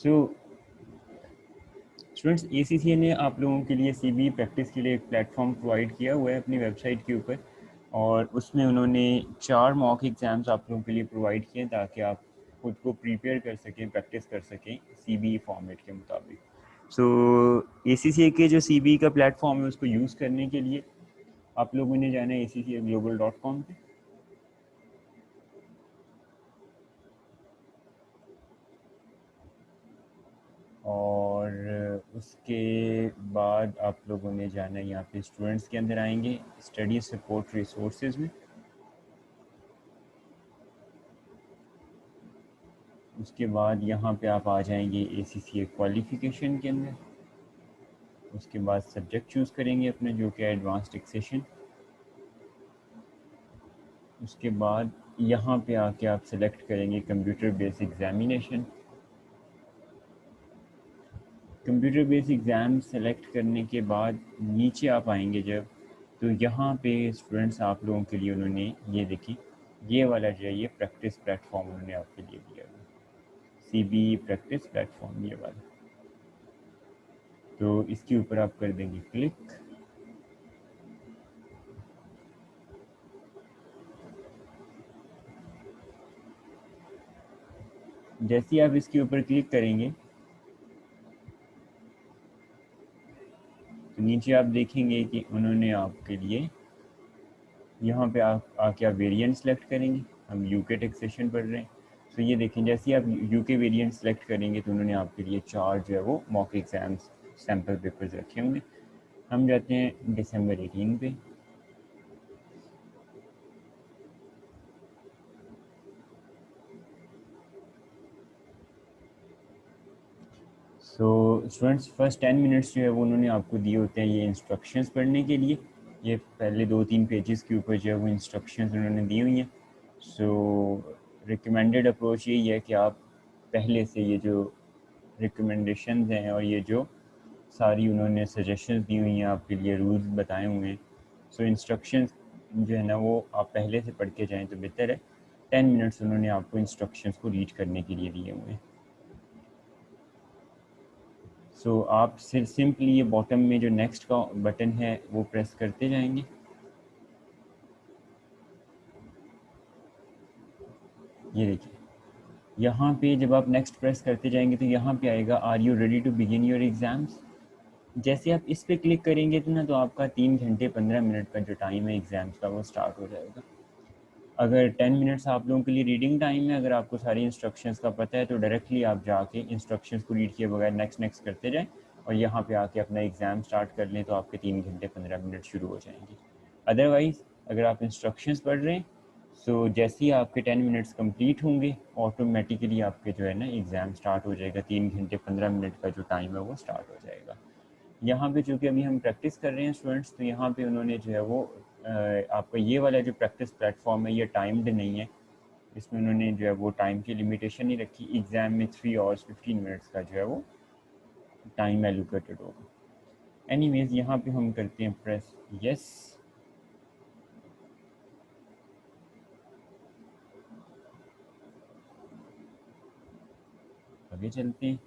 So students, ACCA ने आप लोगों के लिए CBE प्रैक्टिस के लिए एक प्लेटफॉर्म प्रोवाइड किया हुआ है अपनी वेबसाइट के ऊपर, और उसमें उन्होंने 4 मॉक एग्ज़ाम्स आप लोगों के लिए प्रोवाइड किए ताकि आप खुद को प्रिपेयर कर सकें, प्रैक्टिस कर सकें CBE फॉर्मेट के मुताबिक। सो ACCA के जो CBE का प्लेटफॉर्म है उसको यूज़ करने के लिए आप लोगों ने जाना है accaglobal.com पे, और उसके बाद आप लोगों ने जाना है यहाँ पे स्टूडेंट्स के अंदर आएंगे स्टडी सपोर्ट रिसोर्सेज में। उसके बाद यहाँ पे आप आ जाएंगे ACCA क्वालिफ़िकेशन के अंदर। उसके बाद सब्जेक्ट चूज़ करेंगे अपने, जो कि एडवांस टैक्सेशन। उसके बाद यहाँ पे आके आप सेलेक्ट करेंगे computer based examination. Computer based exam select करने के बाद नीचे आप आएंगे जब, तो यहाँ पे स्टूडेंट्स आप लोगों के लिए उन्होंने ये देखिए ये वाला जो है ये प्रैक्टिस प्लेटफॉर्म उन्होंने आपके लिए दिया है, CBE प्रैक्टिस प्लेटफॉर्म ये वाला। तो इसके ऊपर आप कर देंगे क्लिक। जैसे ही आप इसके ऊपर क्लिक करेंगे तो नीचे आप देखेंगे कि उन्होंने आपके लिए यहाँ पे आके आप वेरिएंट सेलेक्ट करेंगे। हम यूके टैक्सेशन पढ़ रहे हैं, तो ये देखें जैसे ही आप यूके वेरिएंट सेलेक्ट करेंगे तो उन्होंने आपके लिए 4 जो है वो मॉक एग्जाम्स सैम्पल पेपर्स रखे होंगे। हम जाते हैं दिसंबर 18 पे। सो स्टूडेंट्स फर्स्ट 10 मिनट्स जो है वो उन्होंने आपको दिए होते हैं ये इंस्ट्रक्शंस पढ़ने के लिए। ये पहले 2-3 पेजेस के ऊपर जो है वो इंस्ट्रक्शंस उन्होंने दी हुई हैं। सो रिकमेंडेड अप्रोच यही है कि आप पहले से ये जो रिकमेंडेशंस हैं और ये जो सारी उन्होंने सजेशंस दी हुई हैं आपके लिए, रूल्स बताए हुए हैं, सो इंस्ट्रक्शंस जो है ना वो आप पहले से पढ़ के जाएँ तो बेहतर है। 10 मिनट्स उन्होंने आपको इंस्ट्रक्शंस को रीड करने के लिए दिए हुए हैं। सो आप सिर्फ सिंपली ये बॉटम में जो नेक्स्ट का बटन है वो प्रेस करते जाएंगे। ये देखिए यहाँ पे जब आप नेक्स्ट प्रेस करते जाएंगे तो यहाँ पे आएगा are you ready to begin your exams. जैसे आप इस पर क्लिक करेंगे तो ना तो आपका 3 घंटे 15 मिनट का जो टाइम है एग्ज़ाम्स का वो स्टार्ट हो जाएगा। अगर 10 मिनट्स आप लोगों के लिए रीडिंग टाइम है, अगर आपको सारी इंस्ट्रक्शंस का पता है तो डायरेक्टली आप जाके इंस्ट्रक्शंस को रीड किए बगैर नेक्स्ट नेक्स्ट करते जाएं और यहाँ पे आके अपना एग्ज़ाम स्टार्ट कर लें तो आपके 3 घंटे 15 मिनट शुरू हो जाएंगे। अदरवाइज़ अगर आप इंस्ट्रक्शंस पढ़ रहे हैं सो जैसे ही आपके 10 मिनट्स कंप्लीट होंगे ऑटोमेटिकली आपके जो है ना एग्ज़ाम स्टार्ट हो जाएगा। 3 घंटे 15 मिनट का जो टाइम है वो स्टार्ट हो जाएगा। यहाँ पे चूँकि अभी हम प्रैक्टिस कर रहे हैं स्टूडेंट्स, तो यहाँ पे उन्होंने जो है वो आपका ये वाला जो प्रैक्टिस प्लेटफॉर्म है ये टाइम्ड नहीं है। इसमें उन्होंने जो है वो टाइम की लिमिटेशन नहीं रखी। एग्ज़ाम में 3 आवर्स 15 मिनट्स का जो है वो टाइम एलोकेटेड होगा। एनीवेज यहाँ पे हम करते हैं प्रेस यस। आगे चलते हैं।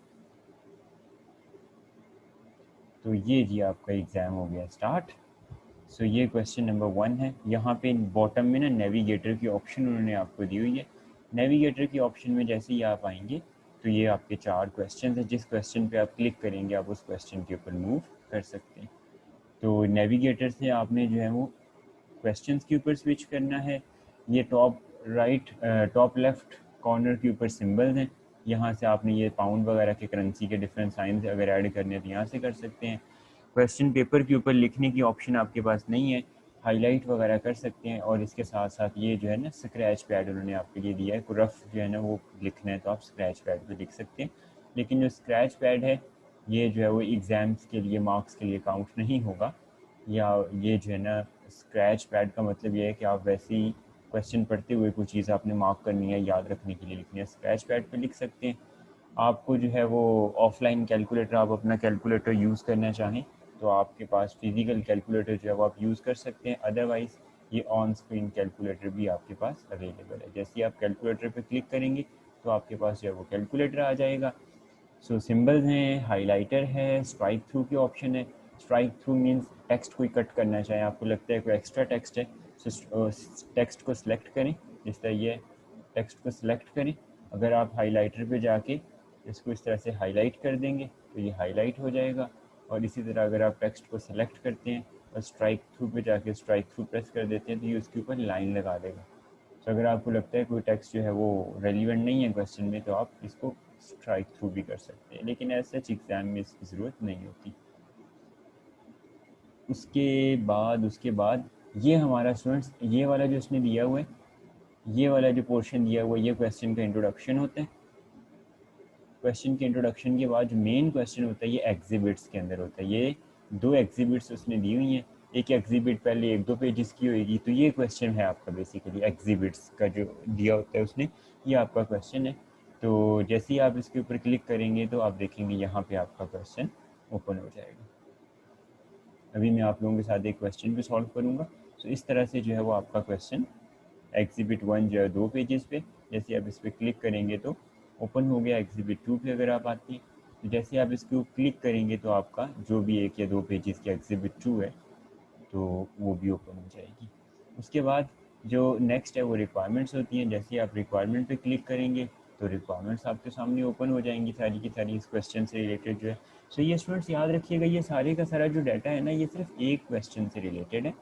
तो ये जी आपका एग्ज़ाम हो गया स्टार्ट। सो ये क्वेश्चन नंबर 1 है। यहाँ पे बॉटम में ना नेविगेटर की ऑप्शन उन्होंने आपको दी हुई है। नेविगेटर की ऑप्शन में जैसे ही आप आएंगे तो ये आपके 4 क्वेश्चन हैं। जिस क्वेश्चन पे आप क्लिक करेंगे आप उस क्वेश्चन के ऊपर मूव कर सकते हैं। तो नेविगेटर से आपने जो है वो क्वेश्चंस के ऊपर स्विच करना है। ये top right top left corner के ऊपर सिंबल्स हैं। यहाँ से आपने ये पाउंड वगैरह के करेंसी के डिफरेंट साइंस अगर ऐड करने तो यहाँ से कर सकते हैं। क्वेश्चन पेपर के ऊपर लिखने की ऑप्शन आपके पास नहीं है, हाईलाइट वगैरह कर सकते हैं। और इसके साथ साथ ये जो है ना स्क्रैच पैड उन्होंने आपके लिए दिया है। रफ जो है ना वो लिखना है तो आप स्क्रैच पैड पे लिख सकते हैं। लेकिन जो स्क्रैच पैड है ये जो है वो एग्ज़ाम्स के लिए मार्क्स के लिए काउंट नहीं होगा। या ये जो है ना स्क्रैच पैड का मतलब ये है कि आप वैसे ही क्वेश्चन पढ़ते हुए कोई चीज़ आपने मार्क करनी है, याद रखने के लिए लिखनी है, स्क्रैच पैड पे लिख सकते हैं। आपको जो है वो ऑफलाइन कैलकुलेटर, आप अपना कैलकुलेटर यूज़ करना चाहें तो आपके पास फिज़िकल कैलकुलेटर जो है वो आप यूज़ कर सकते हैं। अदरवाइज़ ये ऑन स्क्रीन कैलकुलेटर भी आपके पास अवेलेबल है। जैसे ही आप कैलकुलेटर पे क्लिक करेंगे तो आपके पास जो है वो कैलकुलेटर आ जाएगा। सो सिंबल्स हैं, हाइलाइटर है, स्ट्राइक थ्रू के ऑप्शन है। स्ट्राइक थ्रू मीन्स टेक्स्ट कोई कट करना चाहे, आपको लगता है कोई एक्स्ट्रा टेक्स्ट है, सो टेक्स्ट को सिलेक्ट करें, जिस तरह ये टेक्स्ट को सिलेक्ट करें। अगर आप हाइलाइटर पे जाके इसको इस तरह से हाईलाइट कर देंगे तो ये हाईलाइट हो जाएगा। और इसी तरह अगर आप टेक्स्ट को सिलेक्ट करते हैं और स्ट्राइक थ्रू पे जाके स्ट्राइक थ्रू प्रेस कर देते हैं तो ये उसके ऊपर लाइन लगा देगा। तो अगर आपको लगता है कोई टेक्स्ट जो है वो रेलिवेंट नहीं है क्वेश्चन में तो आप इसको स्ट्राइक थ्रू भी कर सकते हैं, लेकिन ऐसे सच एग्ज़ाम में इसकी ज़रूरत नहीं होती। उसके बाद ये हमारा स्टूडेंट्स ये वाला जो इसने दिया हुआ है, ये वाला जो पोर्शन दिया हुआ है, ये क्वेश्चन का इंट्रोडक्शन होता है। क्वेश्चन के इंट्रोडक्शन के बाद जो मेन क्वेश्चन होता है ये एग्जिबिट्स के अंदर होता है। ये 2 एग्जिबिट्स उसने दी हुई हैं। एक एग्जिबिट पहले 1-2 पेजेस की होगी, तो ये क्वेश्चन है आपका बेसिकली एग्जिबिट्स का जो दिया होता है उसने, ये आपका क्वेश्चन है। तो जैसे ही आप इसके ऊपर क्लिक करेंगे तो आप देखेंगे यहाँ पे आपका क्वेश्चन ओपन हो जाएगा। अभी मैं आप लोगों के साथ एक क्वेश्चन भी सॉल्व करूँगा। तो इस तरह से जो है वो आपका क्वेश्चन एग्जिबिट 1 जो है 2 पेजेस पे, जैसे आप इस पर क्लिक करेंगे तो ओपन हो गया। एग्जिबिट 2 पे अगर आप आते हैं तो जैसे आप इसको क्लिक करेंगे तो आपका जो भी 1 या 2 पेजेस की एग्जिबिट 2 है तो वो भी ओपन हो जाएगी। उसके बाद जो नेक्स्ट है वो रिक्वायरमेंट्स होती हैं। जैसे आप रिक्वायरमेंट पे क्लिक करेंगे तो रिक्वायरमेंट्स आपके सामने ओपन हो जाएंगी सारी की सारी इस क्वेश्चन से रिलेटेड जो है। सो ये स्टूडेंट्स याद रखिएगा, ये सारे का सारा जो डाटा है ना ये सिर्फ एक क्वेश्चन से रिलेटेड है।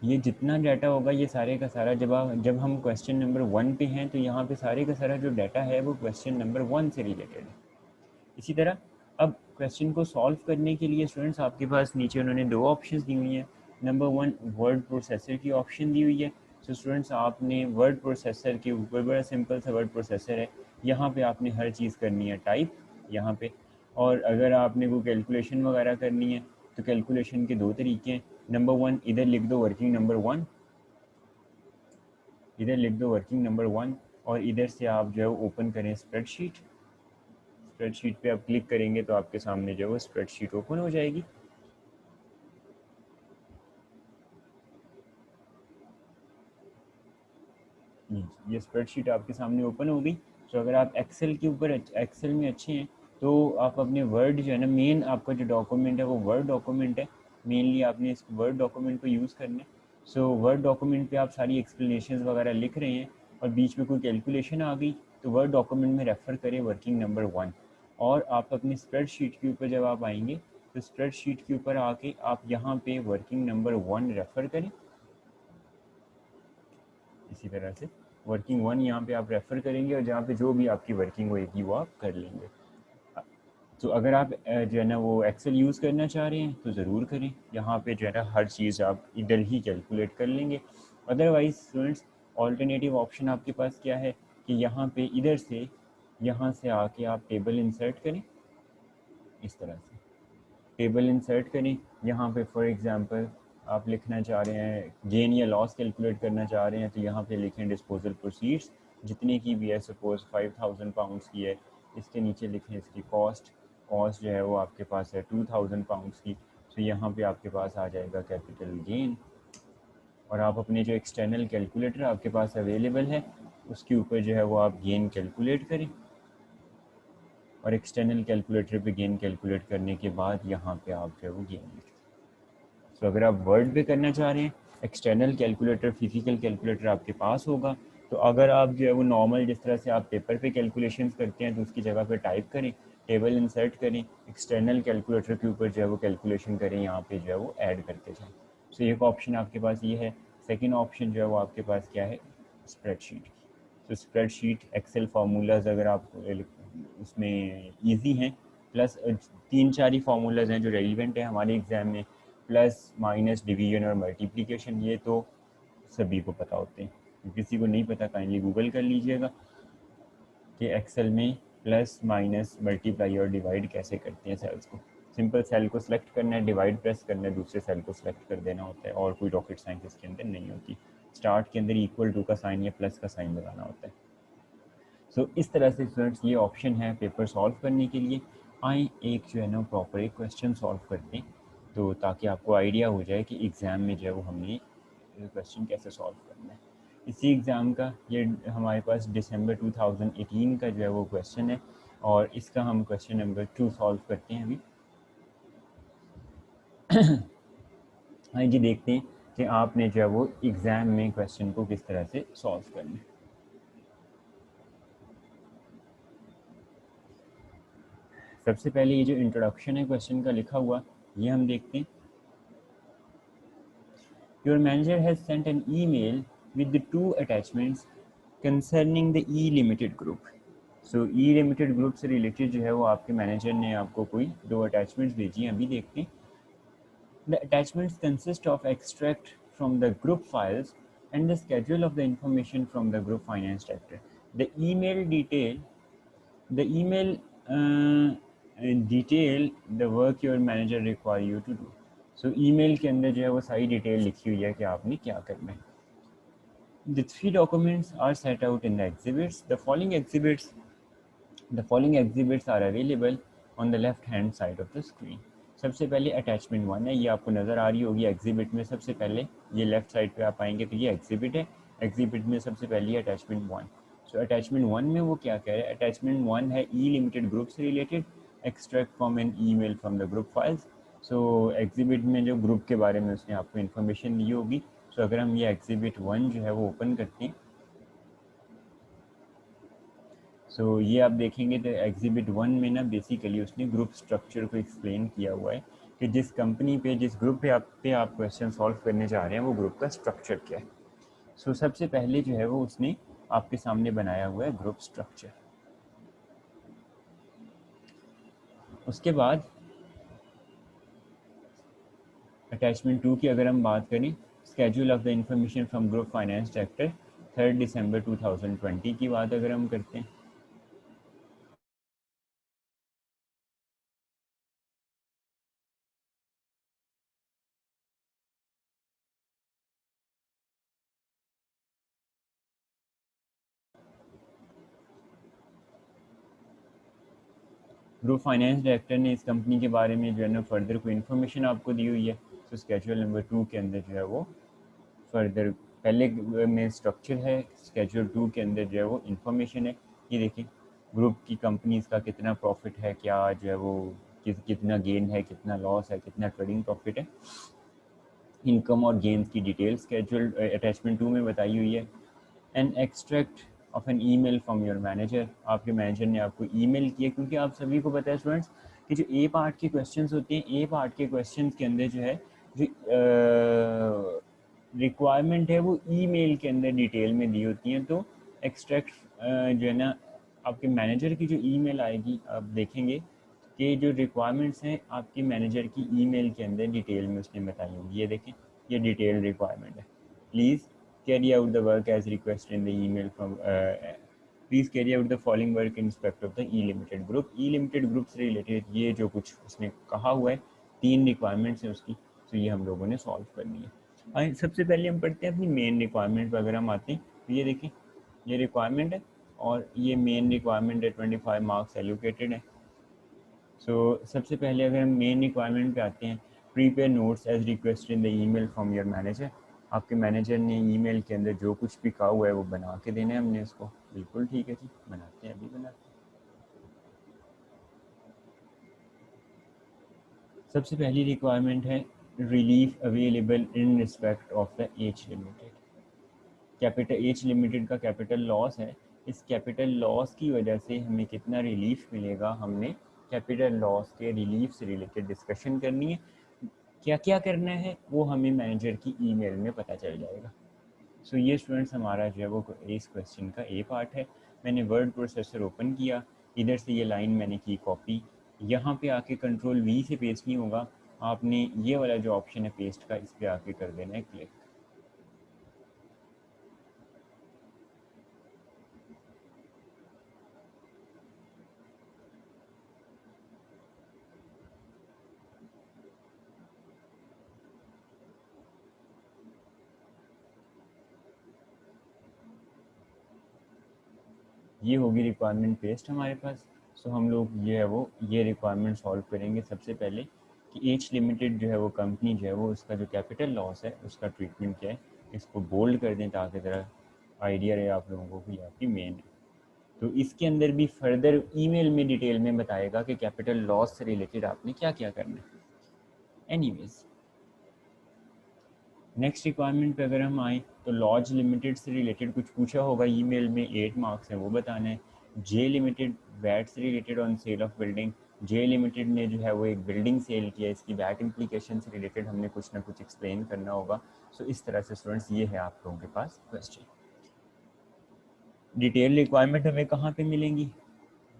ये जितना डाटा होगा ये सारे का सारा जब हम क्वेश्चन नंबर 1 पे हैं तो यहाँ पे सारे का सारा जो डाटा है वो क्वेश्चन नंबर 1 से रिलेटेड है। इसी तरह अब क्वेश्चन को सॉल्व करने के लिए स्टूडेंट्स आपके पास नीचे उन्होंने 2 ऑप्शंस दी हुई हैं। नंबर 1 वर्ड प्रोसेसर की ऑप्शन दी हुई है। तो स्टूडेंट्स आपने वर्ड प्रोसेसर के ऊपर, बड़ा सिंपल सा वर्ड प्रोसेसर है, यहाँ पे आपने हर चीज़ करनी है टाइप यहाँ पे। और अगर आपने वो कैलकुलेशन वगैरह करनी है तो कैलकुलेशन के 2 तरीके हैं। नंबर 1 इधर लिख दो वर्किंग नंबर 1, इधर लिख दो वर्किंग नंबर 1 और इधर से आप जो है ओपन करें स्प्रेडशीट। स्प्रेडशीट पे आप क्लिक करेंगे तो आपके सामने जो है वो स्प्रेडशीट ओपन हो जाएगी। ये स्प्रेडशीट आपके सामने ओपन हो गई। तो अगर आप एक्सेल के ऊपर एक्सेल में अच्छे हैं तो आप अपने वर्ड जो है ना, मेन आपका जो डॉक्यूमेंट है वो वर्ड डॉक्यूमेंट है, मेनली आपने इस वर्ड डॉक्यूमेंट को यूज़ करना है। सो वर्ड डॉक्यूमेंट पे आप सारी एक्सप्लेनेशन वगैरह लिख रहे हैं और बीच में कोई कैलकुलेशन आ गई तो वर्ड डॉक्यूमेंट में रेफ़र करें वर्किंग नंबर 1। और आप अपनी स्प्रेडशीट के ऊपर जब आप आएंगे तो स्प्रेडशीट के ऊपर आके आप यहाँ पे वर्किंग नंबर 1 रेफ़र करें। इसी तरह से वर्किंग 1 यहाँ पे आप रेफ़र करेंगे और जहाँ पे जो भी आपकी वर्किंग होएगी वो आप कर लेंगे। तो अगर आप जो है ना वो एक्सेल यूज़ करना चाह रहे हैं तो ज़रूर करें, यहाँ पे जो है ना हर चीज़ आप इधर ही कैलकुलेट कर लेंगे। अदरवाइज़ स्टूडेंट्स ऑल्टरनेटिव ऑप्शन आपके पास क्या है कि यहाँ पे इधर से यहाँ से आके आप टेबल इंसर्ट करें। इस तरह से टेबल इंसर्ट करें। यहाँ पे फॉर एग्जांपल आप लिखना चाह रहे हैं गेन या लॉस कैलकुलेट करना चाह रहे हैं तो यहाँ पे लिखें डिस्पोजल प्रोसीड्स जितने की भी है, सपोज 5000 पाउंड्स की है, इसके नीचे लिखें इसकी कॉस्ट। कॉस्ट जो है वो आपके पास है 2000 पाउंड्स की, तो यहाँ पे आपके पास आ जाएगा कैपिटल गेन। और आप अपने जो एक्सटर्नल कैलकुलेटर आपके पास अवेलेबल है उसके ऊपर जो है वो आप गेन कैलकुलेट करें और एक्सटर्नल कैलकुलेटर पे गेन कैलकुलेट करने के बाद यहाँ पे आप जो है वो गेन लिखें। तो अगर आप वर्ड पे करना चाह रहे हैं, एक्सटर्नल कैलकुलेटर फिजिकल कैलकुलेटर आपके पास होगा, तो अगर आप जो है वो नॉर्मल जिस तरह से आप पेपर पे कैलकुलेशंस करते हैं तो उसकी जगह पे टाइप करें, टेबल इंसर्ट करें, एक्सटर्नल कैलकुलेटर के ऊपर जो है वो कैलकुलेशन करें, यहाँ पे जो है वो ऐड करते जाएँ। सो एक ऑप्शन आपके पास ये है। सेकेंड ऑप्शन जो है वो आपके पास क्या है, स्प्रेडशीट की। तो स्प्रेडशीट एक्सेल फार्मूलाज अगर आप उसमें ईजी हैं, प्लस 3-4 ही फार्मूलाज हैं जो रेलिवेंट है हमारे एग्ज़ाम में, प्लस माइनस डिवीजन और मल्टीप्लिकेशन, ये तो सभी को पता होते हैं। किसी को नहीं पता काइंडली गूगल कर लीजिएगा कि एक्सेल में प्लस माइनस मल्टीप्लाई और डिवाइड कैसे करते हैं सेल्स को। सिंपल सेल को सिलेक्ट करना है, डिवाइड प्रेस करना है, दूसरे सेल को सिलेक्ट कर देना होता है और कोई रॉकेट साइंस इसके अंदर नहीं होती। स्टार्ट के अंदर इक्वल टू का साइन या प्लस का साइन लगाना होता है। सो इस तरह से स्टूडेंट्स ये ऑप्शन है पेपर सॉल्व करने के लिए। आए एक जो है ना प्रॉपर एक क्वेश्चन सॉल्व करते हैं तो ताकि आपको आइडिया हो जाए कि एग्ज़ाम में जो है वो हमने क्वेश्चन कैसे सॉल्व करना है। इससे इसी एग्ज़ाम का ये हमारे पास दिसंबर 2018 का जो है वो क्वेश्चन है और इसका हम क्वेश्चन नंबर 2 सॉल्व करते हैं अभी। हाँ जी, देखते हैं कि आपने जो है वो एग्ज़ाम में क्वेश्चन को किस तरह से सॉल्व करना है। सबसे पहले ये जो इंट्रोडक्शन है क्वेश्चन का लिखा हुआ, ये हम देखते हैं। Your manager has sent an email with the 2 attachments concerning the E Limited Group. So E Limited Group से रिलेटेड जो है वो आपके मैनेजर ने आपको कोई 2 अटैचमेंट्स भेजी हैं, अभी देखते हैं। The attachments consist of extract from the group files and the schedule of the information from the group finance director. The email detail the work your manager require you to do. So email के अंदर जो है वो सारी detail लिखी हुई है कि आपने क्या करना है. The 3 documents are set out in the exhibits. The following exhibits are available on the left hand side of the screen. सबसे पहले अटैचमेंट 1 है, ये आपको नज़र आ रही होगी एग्जिबिट में। सबसे पहले ये लेफ्ट साइड पे आप आएंगे तो ये एग्जिबिट है। एग्जिबिट में सबसे पहले अटैचमेंट 1। सो अटैचमेंट 1 में वो क्या कह रहे हैं? अटैचमेंट 1 है ई लिमिटेड ग्रुप से related, extract from an email from the group files. So exhibit में जो ग्रुप के बारे में उसने आपको इन्फॉर्मेशन दी होगी। सो अगर हम ये एग्जिबिट 1 जो है वो ओपन करते हैं, सो ये आप देखेंगे तो एग्जिबिट 1 में ना बेसिकली उसने ग्रुप स्ट्रक्चर को एक्सप्लेन किया हुआ है कि जिस कंपनी पे, जिस ग्रुप पे आप क्वेश्चन सॉल्व करने जा रहे हैं वो ग्रुप का स्ट्रक्चर क्या है। सो सबसे पहले जो है वो उसने आपके सामने बनाया हुआ है ग्रुप स्ट्रक्चर। उसके बाद अटैचमेंट 2 की अगर हम बात करें, schedule of the information from group finance director 3 दिसंबर 2020 की बात अगर हम करते हैं, ग्रुप फाइनेंस डायरेक्टर ने इस कंपनी के बारे में जो है ना फर्दर कोई इन्फॉर्मेशन आपको दी हुई है। तो स्केड्यूल नंबर 2 के अंदर जो है वो फर्दर पहले में स्ट्रक्चर है, स्केड्यूल 2 के अंदर जो है वो इन्फॉर्मेशन है। ये देखिए ग्रुप की कंपनीज का कितना प्रॉफिट है, क्या जो है वो कितना गेन है, कितना लॉस है, कितना ट्रेडिंग प्रॉफिट है, इनकम और गेन्स की डिटेल स्केड्यूल अटैचमेंट 2 में बताई हुई है। An extract of an email from your manager, आपके मैनेजर ने आपको ईमेल किया, क्योंकि आप सभी को पता है स्टूडेंट्स कि जो ए पार्ट के क्वेश्चंस होते हैं, ए पार्ट के क्वेश्चंस के अंदर जो है जो रिक्वायरमेंट है वो ईमेल के अंदर डिटेल में दी होती हैं। तो एक्सट्रैक्ट जो है ना आपके मैनेजर की जो ईमेल आएगी, आप देखेंगे कि जो रिक्वायरमेंट्स हैं आपके मैनेजर की ईमेल के अंदर डिटेल में उसने बताई होंगी। ये देखें, ये डिटेल रिक्वायरमेंट है। Please carry out the work as requested in the email from please carry out the following work in respect of the E Limited Group। E Limited Group से रिलेटेड ये जो कुछ उसने कहा हुआ है, 3 रिक्वायरमेंट्स हैं उसकी, तो ये हम लोगों ने सॉल्व करनी है। आइए सबसे पहले हम पढ़ते हैं अपनी मेन रिक्वायरमेंट पर। अगर हम आते हैं तो ये देखें, ये रिक्वायरमेंट है और ये मेन रिक्वायरमेंट है, 25 मार्क्स एलोकेटेड है। सो सबसे पहले अगर हम मेन रिक्वायरमेंट पे आते हैं, prepare notes as request in the email from your manager. आपके मैनेजर ने ईमेल के अंदर जो कुछ भी कहा हुआ है वो बना के देना है हमने इसको। बिल्कुल ठीक है जी, बनाते हैं, अभी बनाते हैं। सबसे पहली रिक्वायरमेंट है relief available in respect of the H limited. Capital H limited का कैपिटल लॉस है, इस कैपिटल लॉस की वजह से हमें कितना रिलीफ मिलेगा, हमने कैपिटल लॉस के रिलीफ से रिलेटेड डिस्कशन करनी है। क्या क्या करना है वो हमें मैनेजर की ईमेल में पता चल जाएगा। सो ये स्टूडेंट्स हमारा जो है वो इस क्वेश्चन का ए पार्ट है। मैंने वर्ड प्रोसेसर ओपन किया, इधर से ये लाइन मैंने की कॉपी, यहाँ पे आके कंट्रोल वी से पेस्ट नहीं होगा, आपने ये वाला जो ऑप्शन है पेस्ट का, इस पर आके कर देना है क्लिक। ये होगी रिक्वायरमेंट पेस्ट हमारे पास। सो हम लोग ये है वो ये रिक्वायरमेंट सॉल्व करेंगे सबसे पहले कि एच लिमिटेड जो है वो कंपनी जो है वो उसका जो कैपिटल लॉस है उसका ट्रीटमेंट क्या है। इसको बोल्ड कर दें ताकि ज़रा आइडिया रहे आप लोगों को कि आपकी मेन है। तो इसके अंदर भी फर्दर ईमेल में डिटेल में बताएगा कि कैपिटल लॉस से रिलेटेड आपने क्या क्या करना है। एनीवेज, नेक्स्ट रिक्वायरमेंट पे अगर हम आए तो लॉज लिमिटेड से रिलेटेड कुछ पूछा होगा ईमेल में, 8 मार्क्स हैं वो बताना है। जे लिमिटेड वैट से related on sale of building, J limited ने जो है वो एक बिल्डिंग सेल किया, इसकी वैट इम्प्लीकेशन से रिलेटेड हमने कुछ ना कुछ एक्सप्लेन करना होगा। सो इस तरह से स्टूडेंट्स ये है आप लोगों के पास क्वेश्चन। डिटेल रिक्वायरमेंट हमें कहाँ पे मिलेंगी?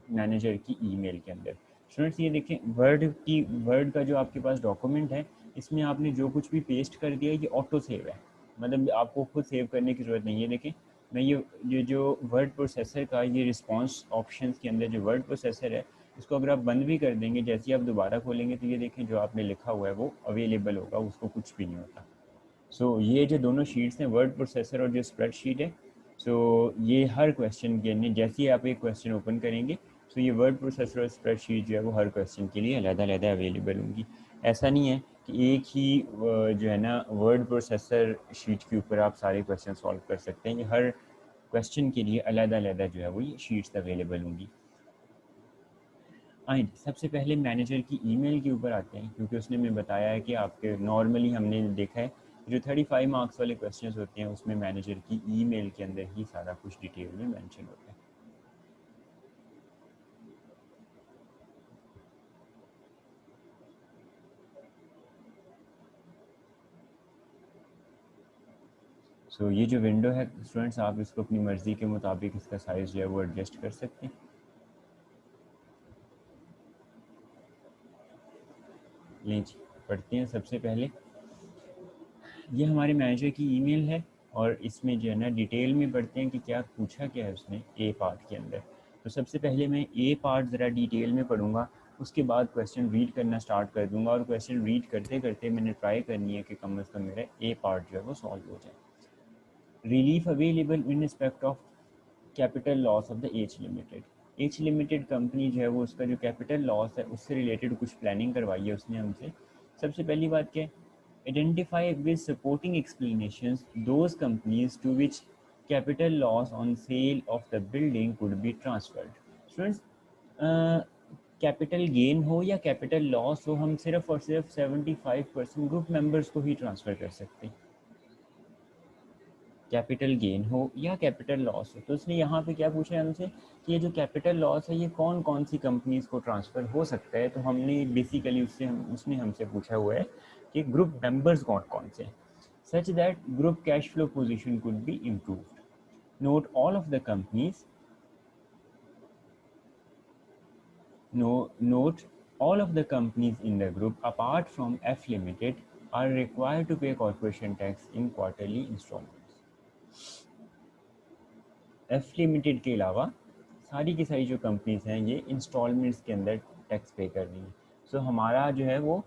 मैनेजर की ईमेल के अंदर। स्टूडेंट्स ये देखें, वर्ड का जो आपके पास डॉक्यूमेंट है, इसमें आपने जो कुछ भी पेस्ट कर दिया ये ऑटो सेव है, मतलब आपको खुद सेव करने की ज़रूरत नहीं है। देखें मैं ये जो वर्ड प्रोसेसर का ये रिस्पॉन्स ऑप्शंस के अंदर जो वर्ड प्रोसेसर है, इसको अगर आप बंद भी कर देंगे, जैसे ही आप दोबारा खोलेंगे तो ये देखें जो आपने लिखा हुआ है वो अवेलेबल होगा, उसको कुछ भी नहीं होता। सो ये जो दोनों शीट्स हैं, वर्ड प्रोसेसर और जो स्प्रेडशीट है, सो ये हर क्वेश्चन के लिए जैसे ही आप एक क्वेश्चन ओपन करेंगे, सो ये वर्ड प्रोसेसर और स्प्रेडशीट जो है वो हर क्वेश्चन के लिए अलग-अलग अवेलेबल होंगी। ऐसा नहीं है कि एक ही जो है ना वर्ड प्रोसेसर शीट के ऊपर आप सारे क्वेश्चन सॉल्व कर सकते हैं। ये हर क्वेश्चन के लिए अलग-अलग जो है वो ये शीट्स अवेलेबल होंगी। आइए सबसे पहले मैनेजर की ईमेल के ऊपर आते हैं, क्योंकि उसने हमें बताया है कि आपके नॉर्मली हमने देखा है जो 35 मार्क्स वाले क्वेश्चंस होते हैं उसमें मैनेजर की ईमेल के अंदर ही सारा कुछ डिटेल में मेंशन होता है। सो ये जो विंडो है स्टूडेंट्स, आप इसको अपनी मर्ज़ी के मुताबिक इसका साइज़ जो है वो एडजस्ट कर सकते हैं। लीजिए पढ़ते हैं। सबसे पहले ये हमारे मैनेजर की ईमेल है और इसमें जो है ना डिटेल में पढ़ते हैं कि क्या पूछा क्या है उसने ए पार्ट के अंदर। तो सबसे पहले मैं ए पार्ट ज़रा डिटेल में पढ़ूंगा, उसके बाद क्वेश्चन रीड करना स्टार्ट कर दूंगा, और क्वेश्चन रीड करते करते मैंने ट्राई करनी है कि कम अज़ कम मेरा ए पार्ट जो है वो सॉल्व हो जाए। Relief available in respect of capital loss of the H limited. H limited company जो है वो उसका जो कैपिटल लॉस है उससे रिलेटेड कुछ प्लानिंग करवाई है उसने हमसे। सबसे पहली बात क्या है, identify with supporting explanations those companies to which capital loss on sale of the building could be transferred. Students, capital gain हो या कैपिटल लॉस हो, हम सिर्फ और सिर्फ 75% ग्रुप मेंबर्स को ही ट्रांसफ़र कर सकते हैं। कैपिटल गेन हो या कैपिटल लॉस हो, तो उसने यहाँ पे क्या पूछा है हमसे कि ये जो कैपिटल लॉस है ये कौन कौन सी कंपनीज को ट्रांसफ़र हो सकता है। तो हमने बेसिकली उसने हमसे पूछा हुआ है कि ग्रुप मेंबर्स कौन कौन से, such that group cash flow position could be improved. Note all of the companies note all of the companies in the group apart from F Limited are required to pay corporation tax in quarterly installments. F limited के अलावा सारी की सारी जो companies हैं ये installments के अंदर टैक्स पे कर रही हैं। सो हमारा जो है वो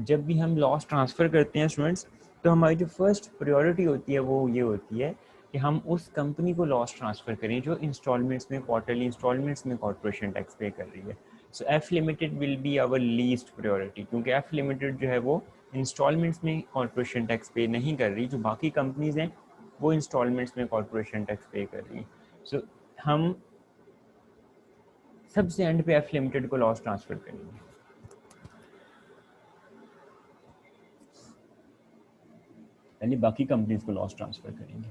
जब भी हम लॉस ट्रांसफ़र करते हैं स्टूडेंट्स, तो हमारी जो फर्स्ट प्रायोरिटी होती है वो ये होती है कि हम उस कंपनी को लॉस ट्रांसफ़र करें जो इंस्टॉलमेंट्स में, क्वार्टरली इंस्टॉलमेंट्स में कॉर्पोरेशन टैक्स पे कर रही है। So F limited will be our least priority, क्योंकि एफ लिमिटेड जो है वो इंस्टॉलमेंट्स में कॉर्पोरेशन टैक्स पे नहीं कर रही, जो बाकी कंपनीज हैं वो इंस्टॉलमेंट्स में कॉर्पोरेशन टैक्स पे कर रही हैं। सो हम सबसे एंड पे एफ लिमिटेड को लॉस ट्रांसफ़र करेंगे, पहले बाकी कंपनीज को लॉस ट्रांसफ़र करेंगे।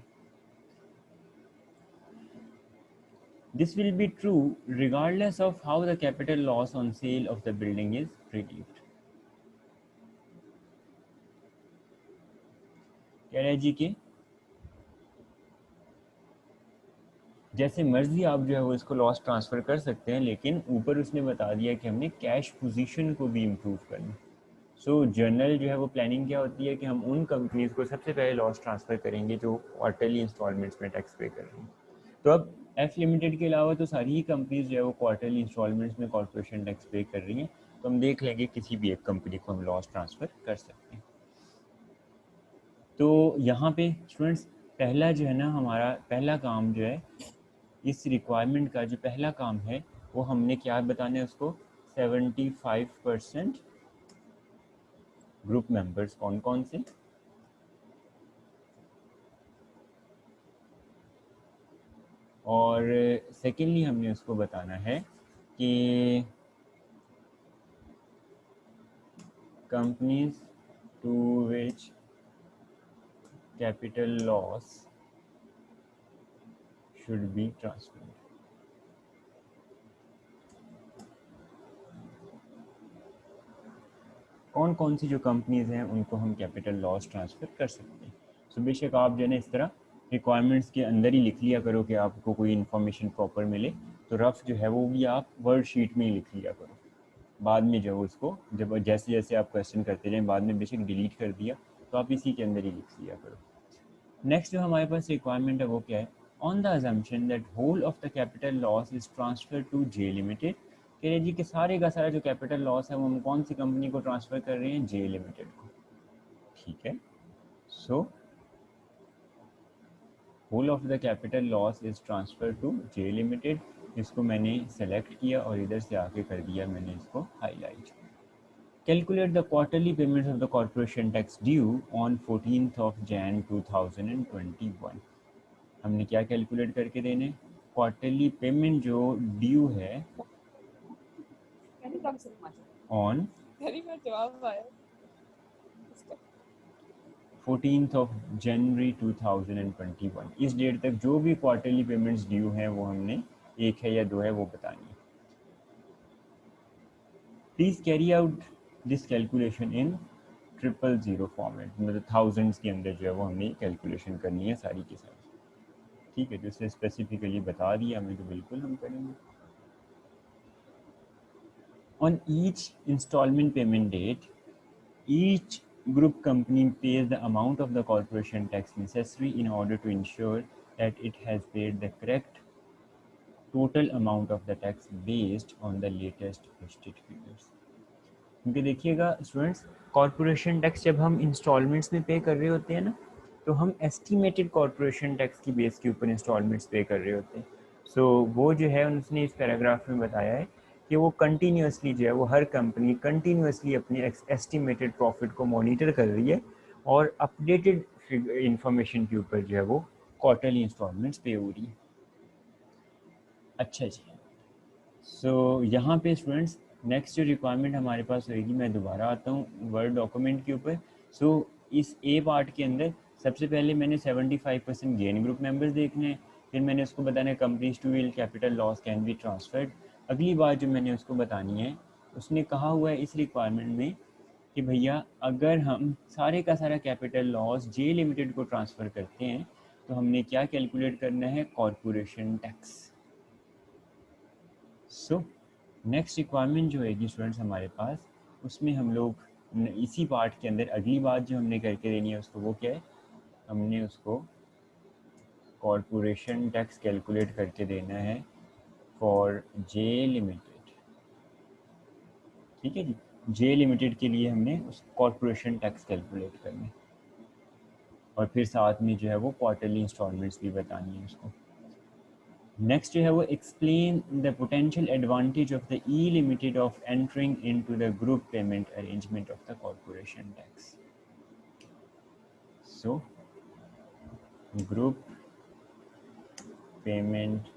This will be true regardless of how the capital loss on sale of the building is relieved। कह रहे हैं जी कि जैसे मर्जी आप जो है वो इसको लॉस ट्रांसफ़र कर सकते हैं, लेकिन ऊपर उसने बता दिया कि हमने कैश पोजीशन को भी इम्प्रूव करना। सो जर्नल जो है वो प्लानिंग क्या होती है कि हम उन कंपनीज़ को सबसे पहले लॉस ट्रांसफ़र करेंगे जो क्वार्टरली इंस्टॉलमेंट्स में टैक्स पे कर रही हैं। तो अब एफ लिमिटेड के अलावा तो सारी ही कंपनीज जो है वो क्वार्टरली इंस्टॉलमेंट्स में कॉर्पोरेशन टैक्स पे कर रही हैं, तो हम देख लेंगे किसी भी एक कंपनी को हम लॉस ट्रांसफ़र कर सकते हैं। तो यहाँ पे स्टूडेंट्स पहला जो है ना हमारा पहला काम जो है, इस रिक्वायरमेंट का जो पहला काम है वो हमने क्या बताना है उसको, 75% ग्रुप मेंबर्स कौन कौन से, और सेकेंडली हमने उसको बताना है कि companies to which capital loss should be transferred. कौन कौन सी जो कंपनीज हैं उनको हम कैपिटल लॉस ट्रांसफ़र कर सकते हैं। सो बेशक आप जो है ना इस तरह रिक्वायरमेंट्स के अंदर ही लिख लिया करो कि आपको कोई इन्फॉर्मेशन प्रॉपर मिले, तो रफ जो है वो भी आप वर्ड शीट में ही लिख लिया करो। बाद में जो उसको जब जैसे जैसे आप क्वेश्चन करते जाएं बाद में बेशक डिलीट कर दिया तो आप इसी के अंदर ही लिख लिया करो। नेक्स्ट जो हमारे पास रिक्वायरमेंट है वो क्या है, on the assumption that whole of the capital loss is transfer to J limited. कह रहे जी कि सारे का सारा जो कैपिटल लॉस है वो हम कौन सी कंपनी को ट्रांसफ़र कर रहे हैं, जे लिमिटेड को। ठीक है, so whole of the capital loss is transfer to J limited. इसको मैंने सेलेक्ट किया और इधर से आके कर दिया मैंने इसको highlight. Calculate the quarterly payments of the corporation tax due on 14th of Jan 2021। हमने क्या कैलकुलेट करके देने, क्वार्टरली पेमेंट जो ड्यू है ऑन 14th of January 2021। इस डेट तक जो भी क्वार्टरली पेमेंट्स ड्यू हैं वो हमने एक है या दो है वो बतानी है। Please carry out this calculation in 000 format, मतलब थाउजेंड्स के अंदर जो है वो हमने कैलकुलेशन करनी है सारी की सारी। ठीक है, जैसे स्पेसिफिकली बता दिया हमें तो बिल्कुल हम करेंगे। On each instalment payment date each group company pays the amount of the corporation tax necessary in order to ensure that it has paid the correct total amount of the tax based on the latest listed figures। क्योंकि देखिएगा students, corporation tax जब हम installments में पे कर रहे होते हैं ना, तो हम एस्टिमेटेड कॉरपोरेशन टैक्स की बेस के ऊपर इंस्टॉलमेंट्स पे कर रहे होते हैं। सो वो जो है उसने इस पैराग्राफ में बताया है कि वो कंटिन्यूसली जो है वो हर कंपनी कंटिन्यूसली अपनी एस्टिमेटेड प्रॉफिट को मॉनिटर कर रही है और अपडेटेड इंफॉर्मेशन के ऊपर जो है वो क्वार्टरली इंस्टॉलमेंट्स पे हो रही है। अच्छा जी, सो यहाँ पे स्टूडेंट्स नेक्स्ट जो रिक्वायरमेंट हमारे पास होगी, मैं दोबारा आता हूँ वर्ड डॉक्यूमेंट के ऊपर। सो इस ए पार्ट के अंदर सबसे पहले मैंने 75% गेन ग्रुप मेंबर्स देखने हैं, फिर मैंने उसको बताना है companies to will capital loss can be transferred. अगली बात जो मैंने उसको बतानी है, उसने कहा हुआ है इस रिक्वायरमेंट में कि भैया अगर हम सारे का सारा कैपिटल लॉस जे लिमिटेड को ट्रांसफ़र करते हैं तो हमने क्या कैलकुलेट करना है, corporation tax. So next requirement जो है स्टूडेंट्स हमारे पास, उसमें हम लोग इसी पार्ट के अंदर अगली बात जो हमने करके देनी है उसको वो क्या है, हमने उसको कॉरपोरेशन टैक्स कैलकुलेट करके देना है फॉर जे लिमिटेड। ठीक है जी, जे लिमिटेड के लिए हमने उस कॉरपोरेशन टैक्स कैलकुलेट करना है और फिर साथ में जो है वो क्वार्टरली इंस्टॉलमेंट्स भी बतानी है उसको। नेक्स्ट जो है वो explain the potential advantage of the E limited of entering into the group payment arrangement of the corporation tax. So group payment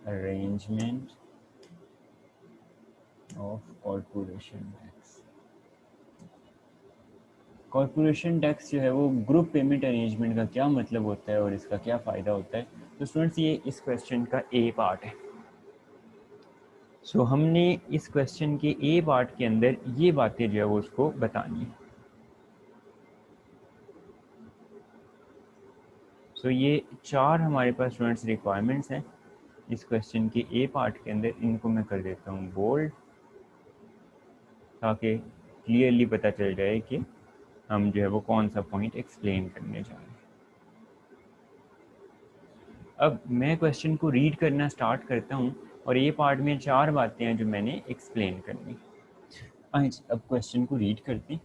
arrangement of corporation tax. Corporation tax जो है वो ग्रुप पेमेंट अरेंजमेंट का क्या मतलब होता है और इसका क्या फ़ायदा होता है, तो स्टूडेंट्स ये इस क्वेश्चन का ए पार्ट है। सो हमने इस क्वेश्चन के ए पार्ट के अंदर ये बातें जो है वो उसको बतानी है। सो ये चार हमारे पास स्टूडेंट्स रिक्वायरमेंट्स हैं इस क्वेश्चन के ए पार्ट के अंदर। इनको मैं कर देता हूँ बोल्ड ताकि क्लियरली पता चल जाए कि हम जो है वो कौन सा पॉइंट एक्सप्लेन करने जा रहे हैं। अब मैं क्वेश्चन को रीड करना स्टार्ट करता हूँ और ये पार्ट में चार बातें हैं जो मैंने एक्सप्लेन करनी। अब क्वेश्चन को रीड करते हैं।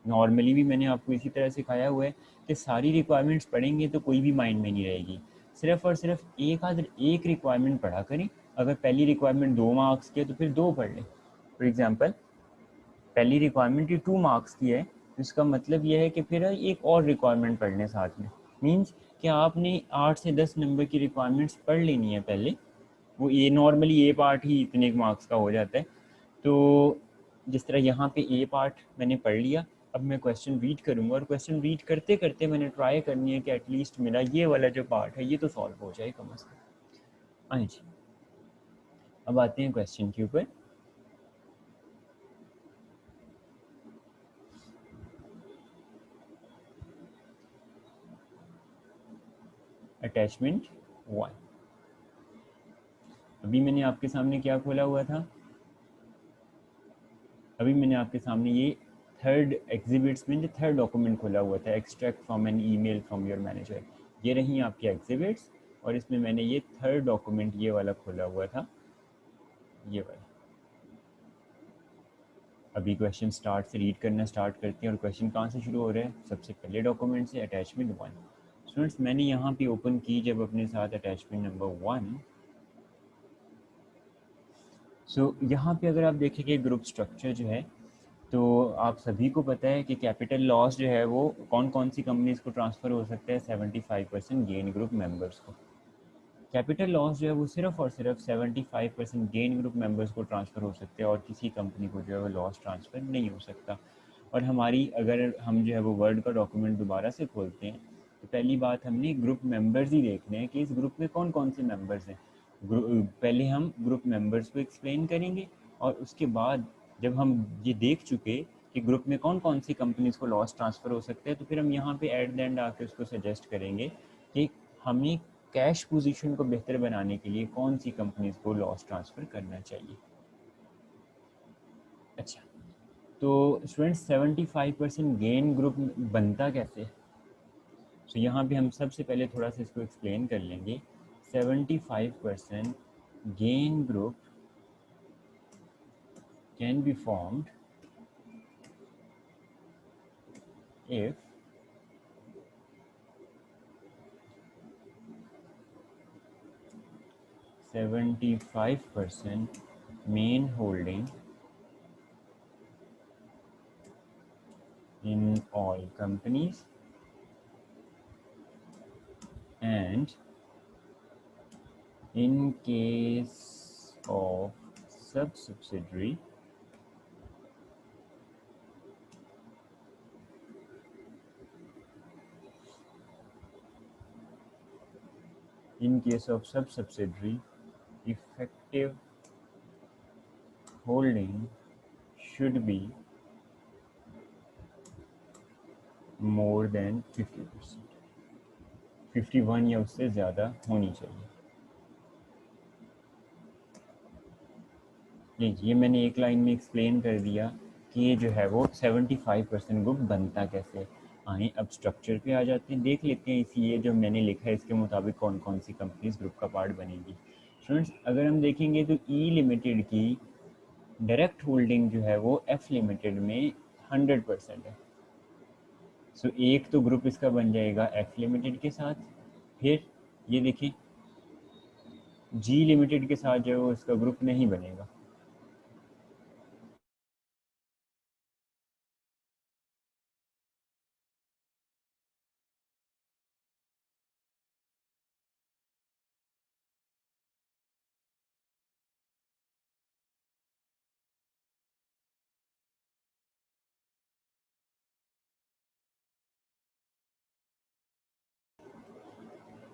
नॉर्मली भी मैंने आपको इसी तरह सिखाया हुआ है कि सारी रिक्वायरमेंट्स पढ़ेंगे तो कोई भी माइंड में नहीं रहेगी, सिर्फ और सिर्फ एक रिक्वायरमेंट पढ़ा करें। अगर पहली रिक्वायरमेंट 2 मार्क्स की है तो फिर 2 पढ़ लें। फॉर एग्जांपल पहली रिक्वायरमेंट ये 2 मार्क्स की है, तो इसका मतलब ये है कि फिर एक और रिक्वायरमेंट पढ़ लें साथ में। मींस कि आपने 8 से 10 नंबर की रिक्वायरमेंट्स पढ़ लेनी है पहले। वो ये नॉर्मली ए पार्ट ही इतने मार्क्स का हो जाता है। तो जिस तरह यहाँ पे ए पार्ट मैंने पढ़ लिया, अब मैं क्वेश्चन रीड करूँगा और क्वेश्चन रीड करते करते मैंने ट्राई करनी है कि एटलीस्ट मेरा ये वाला जो पार्ट है ये तो सॉल्व हो जाए कम अज़ कम। हाँ जी, अब आते हैं क्वेश्चन के ऊपर। अटैचमेंट 1। अभी मैंने आपके सामने क्या खोला हुआ था? अभी मैंने आपके सामने ये थर्ड एग्जिबिट्स में जो थर्ड डॉक्यूमेंट खोला हुआ था, extract from an email from your manager. ये रही आपकी एग्जिबिट्स और इसमें मैंने ये थर्ड डॉक्यूमेंट ये वाला खोला हुआ था, ये वाला। अभी क्वेश्चन स्टार्ट से रीड करना स्टार्ट करते हैं और क्वेश्चन कहाँ से शुरू हो रहा है? सबसे पहले डॉक्यूमेंट से, अटैचमेंट 1। स्टूडेंट्स मैंने यहाँ पे ओपन की जब अपने साथ अटैचमेंट नंबर 1। सो यहाँ पे अगर आप देखेंगे ग्रुप स्ट्रक्चर जो है, तो आप सभी को पता है कि कैपिटल लॉस जो है वो कौन कौन सी कंपनीज़ को ट्रांसफ़र हो सकता है? 75% गेन ग्रुप मेंबर्स को। कैपिटल लॉस जो है वो सिर्फ और सिर्फ 75% गेन ग्रुप मेंबर्स को ट्रांसफ़र हो सकते हैं और किसी कंपनी को जो है वो लॉस ट्रांसफ़र नहीं हो सकता। और हमारी अगर हम जो है वो वर्ड का डॉक्यूमेंट दोबारा से खोलते हैं तो पहली बात हमने ग्रुप मेंबर्स ही देखने हैं कि इस ग्रुप में कौन कौन से मेंबर्स हैं। पहले हम ग्रुप मेंबर्स को एक्सप्लेन करेंगे और उसके बाद जब हम ये देख चुके कि ग्रुप में कौन कौन सी कंपनीज़ को लॉस ट्रांसफ़र हो सकते हैं, तो फिर हम यहाँ पे एट द एंड आके उसको सजेस्ट करेंगे कि हमें कैश पोजीशन को बेहतर बनाने के लिए कौन सी कंपनीज़ को लॉस ट्रांसफ़र करना चाहिए। अच्छा, तो स्टूडेंट्स 75% गेन ग्रुप बनता कैसे? तो यहाँ पे हम सबसे पहले थोड़ा सा इसको एक्सप्लेन कर लेंगे। 75% gain group can be formed if 75% main holding in all companies and in case of subsidiary effective holding should be more than 50%, 51 या उससे ज़्यादा होनी चाहिए। ये मैंने एक लाइन में एक्सप्लेन कर दिया कि ये जो है वो 75% ग्रुप बनता कैसे। आए अब स्ट्रक्चर पे आ जाते हैं, देख लेते हैं इसी ये जो मैंने लिखा है इसके मुताबिक कौन कौन सी कंपनीज ग्रुप का पार्ट बनेगी। स्टूडेंट्स अगर हम देखेंगे तो ई लिमिटेड की डायरेक्ट होल्डिंग जो है वो एफ लिमिटेड में 100% है। सो एक तो ग्रुप इसका बन जाएगा एफ लिमिटेड के साथ। फिर ये देखिए जी लिमिटेड के साथ जो है वो इसका ग्रुप नहीं बनेगा।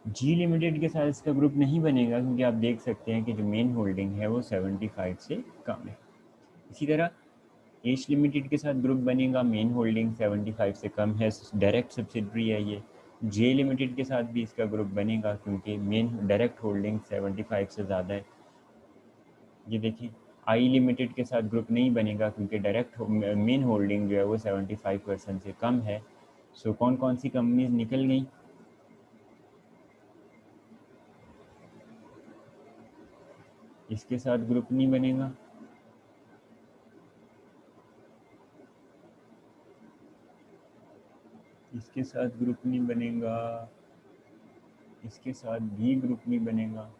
जी लिमिटेड के साथ इसका ग्रुप नहीं बनेगा क्योंकि आप देख सकते हैं कि जो मेन होल्डिंग है वो 75 से कम है। इसी तरह एच लिमिटेड के साथ ग्रुप बनेगा, मेन होल्डिंग 75 से कम है, डायरेक्ट सब्सिडरी है ये। जे लिमिटेड के साथ भी इसका ग्रुप बनेगा क्योंकि मेन डायरेक्ट होल्डिंग 75 से ज़्यादा है। ये देखिए आई लिमिटेड के साथ ग्रुप नहीं बनेगा क्योंकि डायरेक्ट मेन होल्डिंग जो है वो 75% से कम है। सो कौन कौन सी कंपनीज निकल गई? इसके साथ ग्रुप नहीं बनेगा, इसके साथ ग्रुप नहीं बनेगा, इसके साथ भी ग्रुप नहीं बनेगा।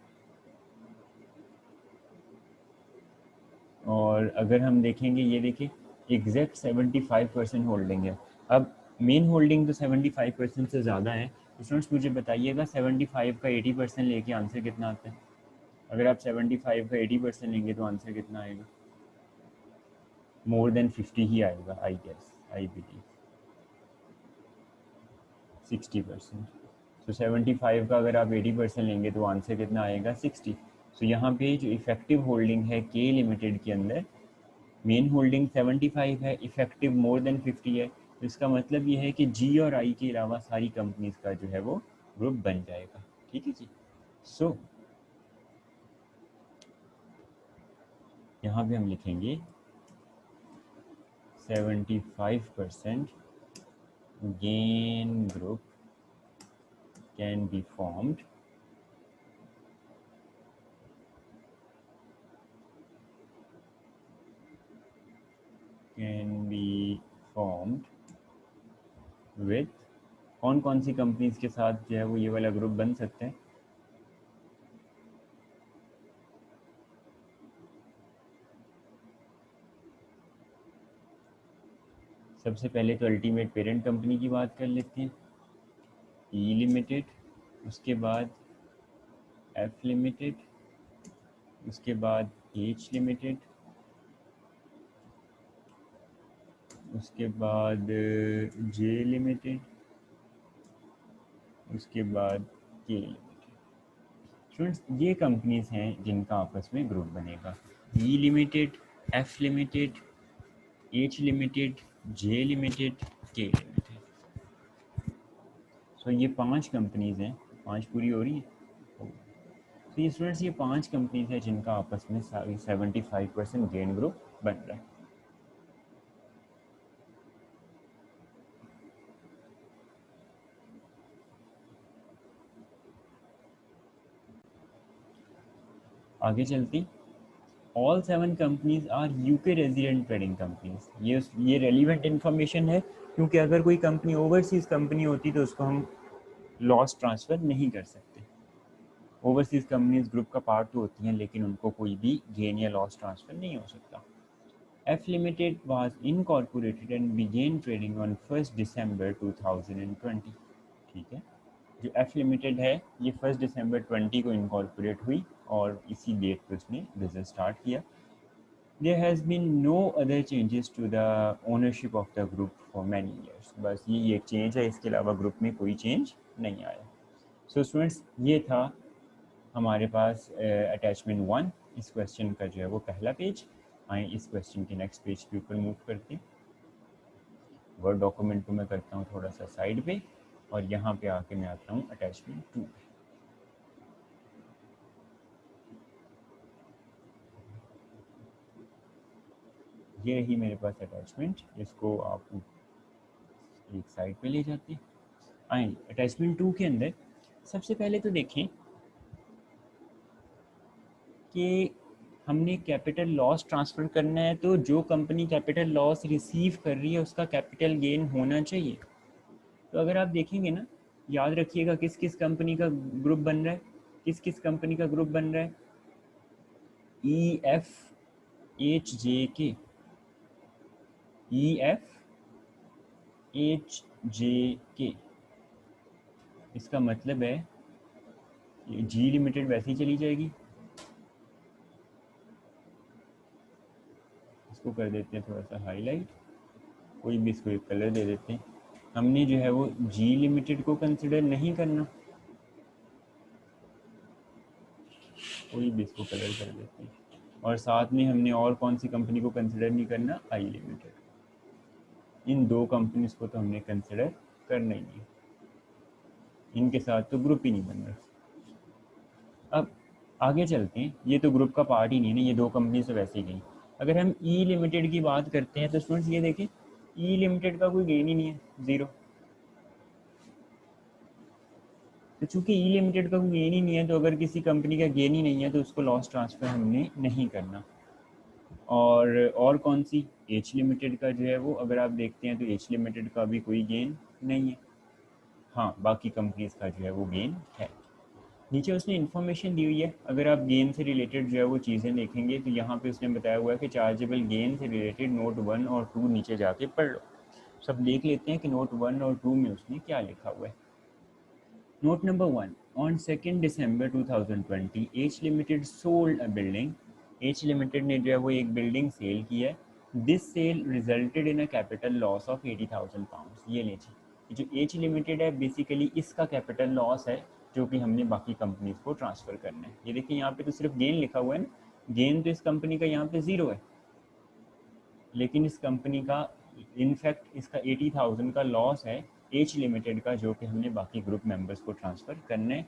और अगर हम देखेंगे ये देखिए एग्जैक्ट 75% होल्डिंग है। अब मेन होल्डिंग तो 75% से ज़्यादा है, स्टूडेंट्स मुझे बताइएगा 75 का 80% लेके आंसर कितना आता है? अगर आप 75 का 80% लेंगे तो आंसर कितना आएगा? मोर देन 50 ही आएगा, आई गेस, आई बिलीव 60%। तो 75 का अगर आप 80% लेंगे तो आंसर कितना आएगा? 60। सो यहाँ पे जो इफेक्टिव होल्डिंग है के लिमिटेड के अंदर, मेन होल्डिंग 75 है, इफेक्टिव मोर देन 50 है, तो इसका मतलब ये है कि जी और आई के अलावा सारी कंपनीज का जो है वो ग्रुप बन जाएगा। ठीक है जी। सो यहाँ पे हम लिखेंगे 75% gain group can be formed with कौन कौन सी कंपनीज के साथ जो है वो ये वाला ग्रुप बन सकते हैं? सबसे पहले तो अल्टीमेट पेरेंट कंपनी की बात कर लेते हैं, ई लिमिटेड, उसके बाद एफ लिमिटेड, उसके बाद एच लिमिटेड, उसके बाद जे लिमिटेड, उसके बाद के लिमिटेड। स्टूडेंट्स ये कंपनीज हैं जिनका आपस में ग्रुप बनेगा, E limited, F limited, H limited, J limited, K limited. So ये 5 कंपनीज हैं, 5 पूरी हो रही है। तो ये स्टूडेंट्स ये 5 कंपनीज हैं जिनका आपस में 75% गेन ग्रुप बन रहा है। आगे चलती, all 7 companies are UK resident trading companies. ये रेलिवेंट इन्फॉर्मेशन है क्योंकि अगर कोई कंपनी ओवरसीज़ कंपनी होती तो उसको हम लॉस ट्रांसफ़र नहीं कर सकते। ओवरसीज़ कंपनीज ग्रुप का पार्ट तो होती हैं लेकिन उनको कोई भी गेन या लॉस ट्रांसफ़र नहीं हो सकता। F Limited was incorporated and began trading on 1st December 2020। ठीक है, जो F Limited है ये 1st December 20 को इनकॉर्पोरेट हुई और इसी डेट पर उसने बिजनेस स्टार्ट किया। There has been no other changes to the ownership of the group for many years। बस ये एक चेंज है, इसके अलावा ग्रुप में कोई चेंज नहीं आया। सो स्टूडेंट्स ये था हमारे पास अटैचमेंट 1, इस क्वेश्चन का जो है वो पहला पेज। आए इस क्वेश्चन के नेक्स्ट पेज के ऊपर मूव करते हैं। वर्ड डॉक्यूमेंट को मैं करता हूँ थोड़ा सा साइड पे और यहाँ पे आके मैं आता हूँ अटैचमेंट 2 पे। ये रही मेरे पास अटैचमेंट, इसको आप एक साइड पे ले जाते हैं। आए अटैचमेंट 2 के अंदर सबसे पहले तो देखें कि हमने कैपिटल लॉस ट्रांसफ़र करना है, तो जो कंपनी कैपिटल लॉस रिसीव कर रही है उसका कैपिटल गेन होना चाहिए। तो अगर आप देखेंगे ना, याद रखिएगा किस किस कंपनी का ग्रुप बन रहा है, किस किस कंपनी का ग्रुप बन रहा है, ई एफ एच जे के, ई एफ एच जे के। इसका मतलब है जी लिमिटेड वैसे ही चली जाएगी, इसको कर देते हैं थोड़ा सा हाईलाइट, कोई भी इसको एक कलर दे देते हैं। हमने जो है वो जी लिमिटेड को कंसिडर नहीं करना, कोई भी इसको कलर कर देते हैं। और साथ में हमने और कौन सी कंपनी को कंसिडर नहीं करना, आई लिमिटेड। इन दो कंपनीज को तो हमने कंसिडर करना ही नहीं, इनके साथ तो ग्रुप ही नहीं बन रहा। अब आगे चलते हैं, ये तो ग्रुप का पार्ट ही नहीं है ना, ये दो कंपनी तो वैसे ही गई। अगर हम ई लिमिटेड की बात करते हैं तो स्टूडेंट्स ये देखें, ई लिमिटेड का कोई गेन ही नहीं है, ज़ीरो। तो चूंकि ई लिमिटेड का कोई गेन ही नहीं है, तो अगर किसी कंपनी का गेन ही नहीं है तो उसको लॉस ट्रांसफ़र हमने नहीं करना। और कौन सी, एच लिमिटेड का जो है वो अगर आप देखते हैं तो एच लिमिटेड का भी कोई गेन नहीं है। हाँ, बाकी कंपनीज का जो है वो गेन है। नीचे उसने इन्फॉर्मेशन दी हुई है, अगर आप गेन से रिलेटेड जो है वो चीज़ें देखेंगे तो यहाँ पे उसने बताया हुआ है कि चार्जेबल गेन से रिलेटेड नोट 1 और 2 नीचे जाके पढ़ लो। सब देख लेते हैं कि नोट 1 और 2 में उसने क्या लिखा हुआ है। Note number 1. On 2nd December 2020, H Limited sold a building. H Limited ने जो है वो एक बिल्डिंग सेल की है. This sale resulted in a capital loss of 80,000 pounds. ये लीजिए, जो H Limited है बेसिकली इसका कैपिटल लॉस है जो कि हमने बाकी कंपनीज को ट्रांसफ़र करना है. ये देखिए यहाँ पे तो सिर्फ गेन लिखा हुआ है ना, गेन तो इस कंपनी का यहाँ पे ज़ीरो है, लेकिन इस कंपनी का इनफैक्ट इसका 80,000 का लॉस है एच लिमिटेड का, जो कि हमने बाकी ग्रुप मेंबर्स को ट्रांसफ़र करने.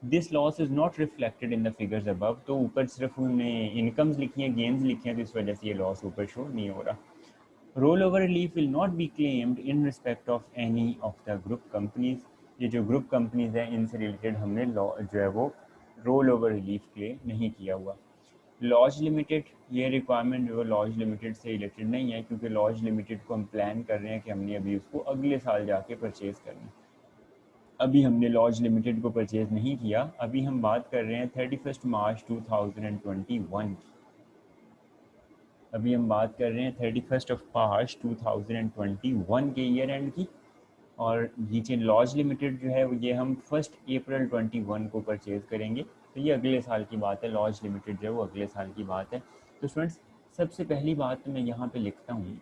This loss is not reflected in the figures above. तो ऊपर सिर्फ उन्होंने इनकम्स लिखी हैं, गेन्स लिखे हैं, तो इस वजह से ये लॉस ऊपर शो नहीं हो रहा. Roll over relief will not be claimed in respect of any of the group companies. ये जो ग्रुप कंपनीज हैं इनसे रिलेटेड हमने जो है वो रोल ओवर रिलीफ क्लेम नहीं किया हुआ. लॉज लिमिटेड, ये रिक्वायरमेंट जो है लॉज लिमिटेड से रिलेटेड नहीं है, क्योंकि लॉज लिमिटेड को हम प्लान कर रहे हैं कि हमने अभी उसको अगले साल जाके परचेज़ करना है. अभी हमने लॉज लिमिटेड को परचेज़ नहीं किया. अभी हम बात कर रहे हैं 31 मार्च 2021 की. अभी हम बात कर रहे हैं 31 मार्च 2021 के ईयर एंड की. और ये लॉज लिमिटेड जो है ये हम 1 अप्रैल 21 को परचेज़ करेंगे. तो ये अगले साल की बात है. लॉज लिमिटेड जो है वो अगले साल की बात है. तो स्टूडेंट्स, सबसे पहली बात तो मैं यहाँ पे लिखता हूँ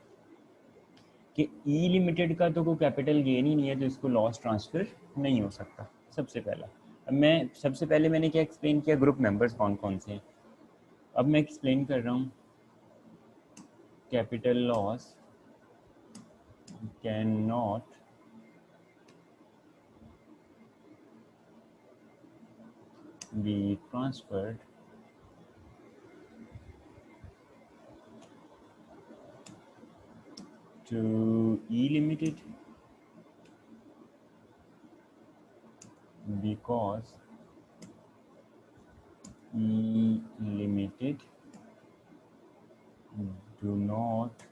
कि ई लिमिटेड का तो कोई कैपिटल गेन ही नहीं है, तो इसको लॉस ट्रांसफ़र नहीं हो सकता. सबसे पहला. अब मैं सबसे पहले मैंने क्या एक्सप्लेन किया, ग्रुप मेंबर्स कौन कौन से हैं. अब मैं एक्सप्लेन कर रहा हूँ. Capital loss can not be transferred to E Limited because E Limited do not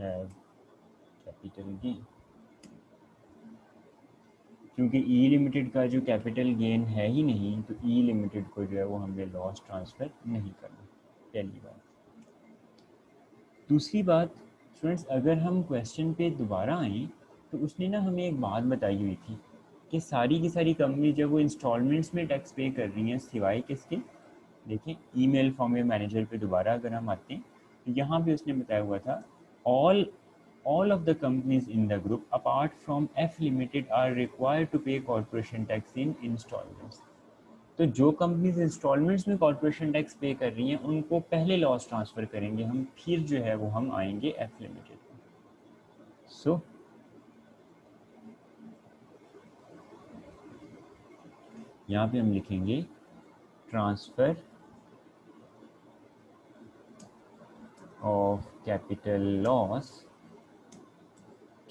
have capital gain. क्योंकि ई लिमिटेड का जो कैपिटल गेन है ही नहीं, तो ई लिमिटेड को जो है वो हमें लॉस ट्रांसफ़र नहीं करना. पहली बात. दूसरी बात स्टूडेंट्स, अगर हम क्वेश्चन पे दोबारा आएँ तो उसने ना हमें एक बात बताई हुई थी कि सारी की सारी कंपनी जब वो इंस्टॉलमेंट्स में टैक्स पे कर रही हैं सिवाय किसके. देखिए ईमेल फॉर्म मैनेजर पे दोबारा अगर हम आते हैं तो यहाँ पे उसने बताया हुआ था all of the companies in the group apart from F Limited are required to pay corporation tax in installments. तो जो कंपनीज इंस्टॉलमेंट्स में कॉर्पोरेशन टैक्स पे कर रही हैं उनको पहले लॉस ट्रांसफ़र करेंगे हम, फिर जो है वो हम आएंगे एफ लिमिटेड में. सो यहाँ पे हम लिखेंगे transfer of capital loss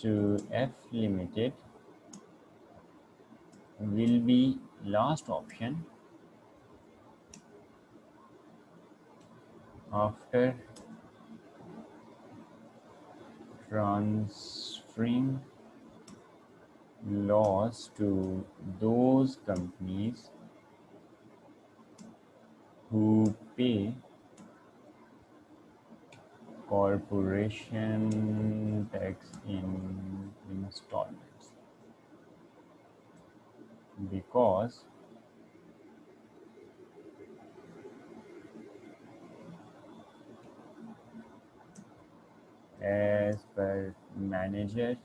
to F limited will be last option after transferring loss to those companies who pay corporation tax in installments, because as per manager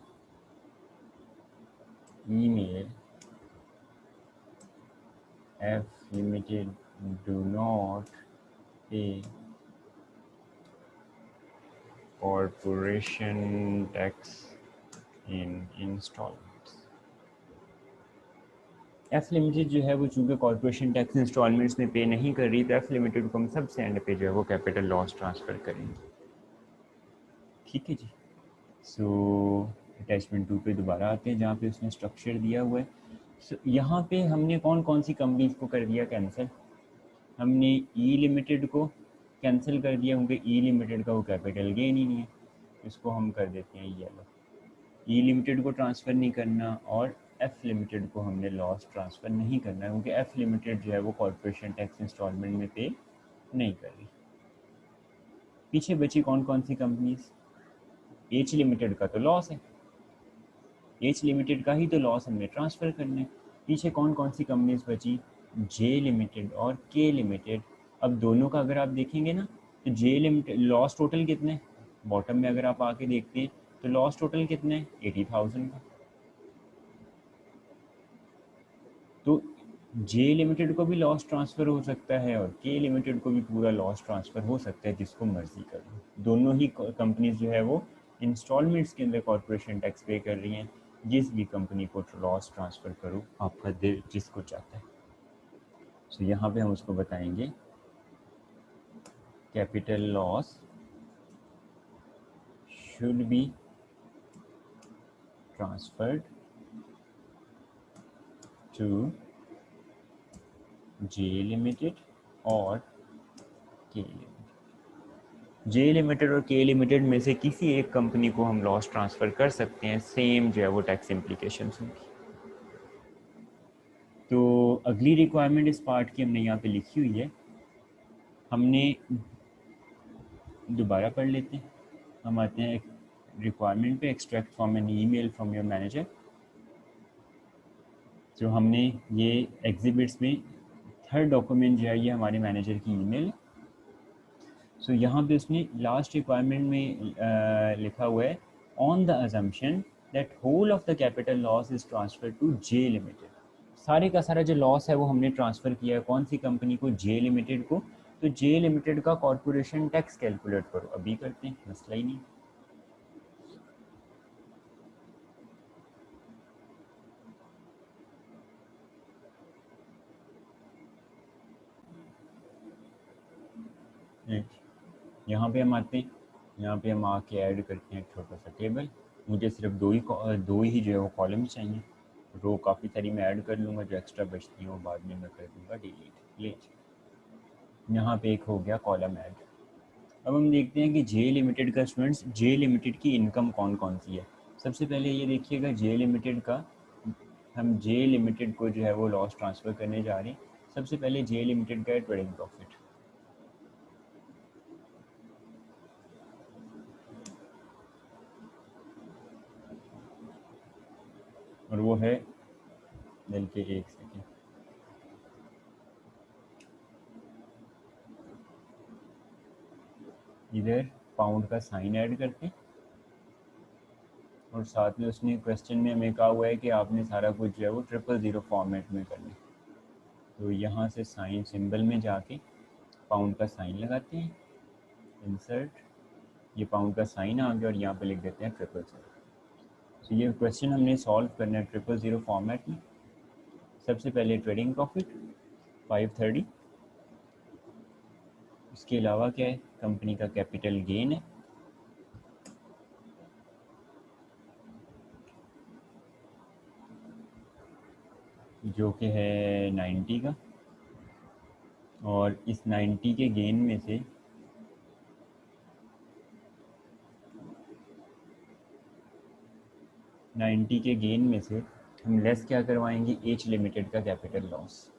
email, F Limited do not pay corporation tax in installments. F limited जो है वो चूँकि corporation tax installments में पे नहीं कर रही, तो एफ लिमिटेड को हम सबसे एंड पे जो है वो कैपिटल लॉस ट्रांसफ़र करेंगे. ठीक है जी. सो अटैचमेंट 2 पे दोबारा आते हैं जहाँ पे उसने स्ट्रक्चर दिया हुआ है. सो यहाँ पे हमने कौन कौन सी कंपनीज को कर दिया कैंसिल. हमने ई लिमिटेड को कैंसिल कर दिया क्योंकि ई लिमिटेड का वो कैपिटल गेन ही नहीं है. इसको हम कर देते हैं येलो. ई लिमिटेड को ट्रांसफ़र नहीं करना और एफ़ लिमिटेड को हमने लॉस ट्रांसफ़र नहीं करना है क्योंकि एफ़ लिमिटेड जो है वो कॉर्पोरेशन टैक्स इंस्टॉलमेंट में पे नहीं कर रही. पीछे बची कौन कौन सी कंपनीज. एच लिमिटेड का तो लॉस है, एच लिमिटेड का ही तो लॉस हमने ट्रांसफ़र करना है। पीछे कौन कौन सी कंपनीज बची, जे लिमिटेड और के लिमिटेड। अब दोनों का अगर आप देखेंगे ना, तो जे लिमिटेड लॉस टोटल कितने, बॉटम में अगर आप आके देखते हैं तो लॉस टोटल कितने हैं, 80,000 का। तो जे लिमिटेड को भी लॉस ट्रांसफ़र हो सकता है और के लिमिटेड को भी पूरा लॉस ट्रांसफ़र हो सकता है, जिसको मर्जी कर लो। दोनों ही कंपनीज जो है वो इंस्टॉलमेंट्स के अंदर कॉर्पोरेशन टैक्स पे कर रही हैं। जिस भी कंपनी को लॉस ट्रांसफ़र करो आपका दिल जिसको चाहता है। सो यहाँ पे हम उसको बताएंगे capital loss should be transferred to J limited और के लिमिटेड। जे लिमिटेड और के लिमिटेड में से किसी एक कंपनी को हम लॉस ट्रांसफ़र कर सकते हैं, सेम जो है वो टैक्स इम्प्लीकेशंस होंगी। तो अगली रिक्वायरमेंट इस पार्ट की हमने यहाँ पे लिखी हुई है, हमने दोबारा पढ़ लेते हैं। हम आते हैं रिक्वायरमेंट पे, extract from an email from your manager. जो हमने ये एग्जिबिट्स में थर्ड डॉक्यूमेंट जो है ये हमारे मैनेजर की ईमेल है। सो यहाँ पे उसने लास्ट रिक्वायरमेंट में लिखा हुआ है on the assumption that whole of the capital loss is transfer to J limited. सारे का सारा जो लॉस है वो हमने ट्रांसफ़र किया है कौन सी कंपनी को, जे लिमिटेड को। तो जे लिमिटेड का कॉर्पोरेशन टैक्स कैलकुलेट करो, अभी करते हैं, मसला ही नहीं। यहाँ पे हम आते हैं, यहाँ पे हम आके ऐड करते हैं एक छोटा सा टेबल। मुझे सिर्फ दो ही जो है वो कॉलम चाहिए, रो काफ़ी सारी मैं ऐड कर लूँगा, जो एक्स्ट्रा बचती हैं वो बाद में मैं कर दूँगा डिलीट। ले यहाँ पे एक हो गया कॉलम ऐड। अब हम देखते हैं कि जे लिमिटेड का स्टूडेंट्स, जे लिमिटेड की इनकम कौन कौन सी है। सबसे पहले ये देखिएगा जे लिमिटेड का, हम जे लिमिटेड को जो है वो लॉस ट्रांसफ़र करने जा रहे हैं। सबसे पहले जे लिमिटेड का है ट्रेडिंग प्रॉफिट, और वो है, बल्कि एक सेकेंड, इधर पाउंड का साइन ऐड करते हैं, और साथ में उसने क्वेश्चन में हमें कहा हुआ है कि आपने सारा कुछ जो है वो 000 फॉर्मेट में करना है। तो यहाँ से साइन सिंबल में जाके पाउंड का साइन लगाते हैं, इंसर्ट, ये पाउंड का साइन आ गया और यहाँ पे लिख देते हैं 000। तो ये क्वेश्चन हमने सॉल्व करना है 000 फॉर्मेट में। सबसे पहले ट्रेडिंग प्रॉफिट 530, इसके अलावा क्या है, कंपनी का कैपिटल गेन है, जो कि है 90 का, और इस 90 के गेन में से हम लेस क्या करवाएंगे, एच लिमिटेड का कैपिटल लॉस।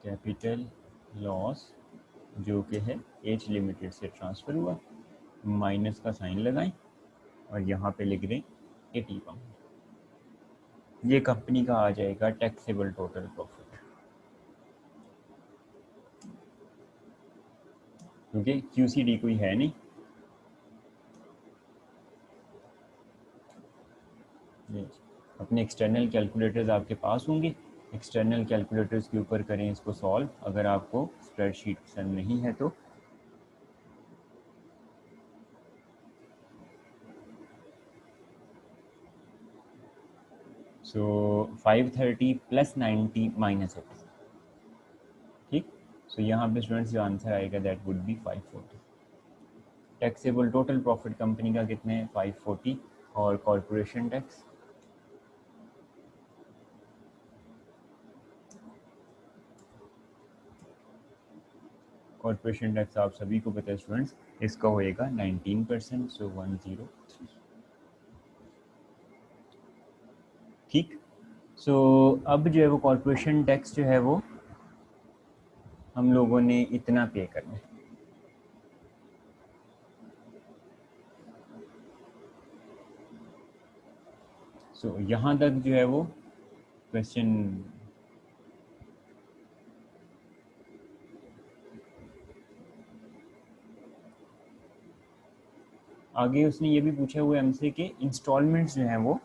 कैपिटल लॉस जो कि है एच लिमिटेड से ट्रांसफ़र हुआ, माइनस का साइन लगाएं और यहाँ पे लिख दें 80 पाउंड। ये कंपनी का आ जाएगा टैक्सेबल टोटल प्रॉफिट, क्योंकि क्यूसीडी कोई है नहीं। अपने एक्सटर्नल कैलकुलेटर्स आपके पास होंगे, एक्सटर्नल कैलकुलेटर्स के ऊपर करें इसको सॉल्व, अगर आपको स्प्रेडशीट पसंद नहीं है तो। सो 530 प्लस 90 माइनस 80, ठीक। सो यहाँ पे स्टूडेंट्स जो आंसर आएगा that would be 540। Taxable total profit company का कितने हैं, 540, और कॉरपोरेशन टैक्स आप सभी को पता है स्टूडेंट्स, इसका होएगा 19%, सो 103, ठीक। सो अब जो है वो कॉरपोरेशन टैक्स जो है वो हम लोगों ने इतना पे करना है, सो यहाँ तक जो है वो क्वेश्चन आगे उसने ये भी पूछा हुआ है हमसे कि इंस्टॉलमेंट्स जो हैं वो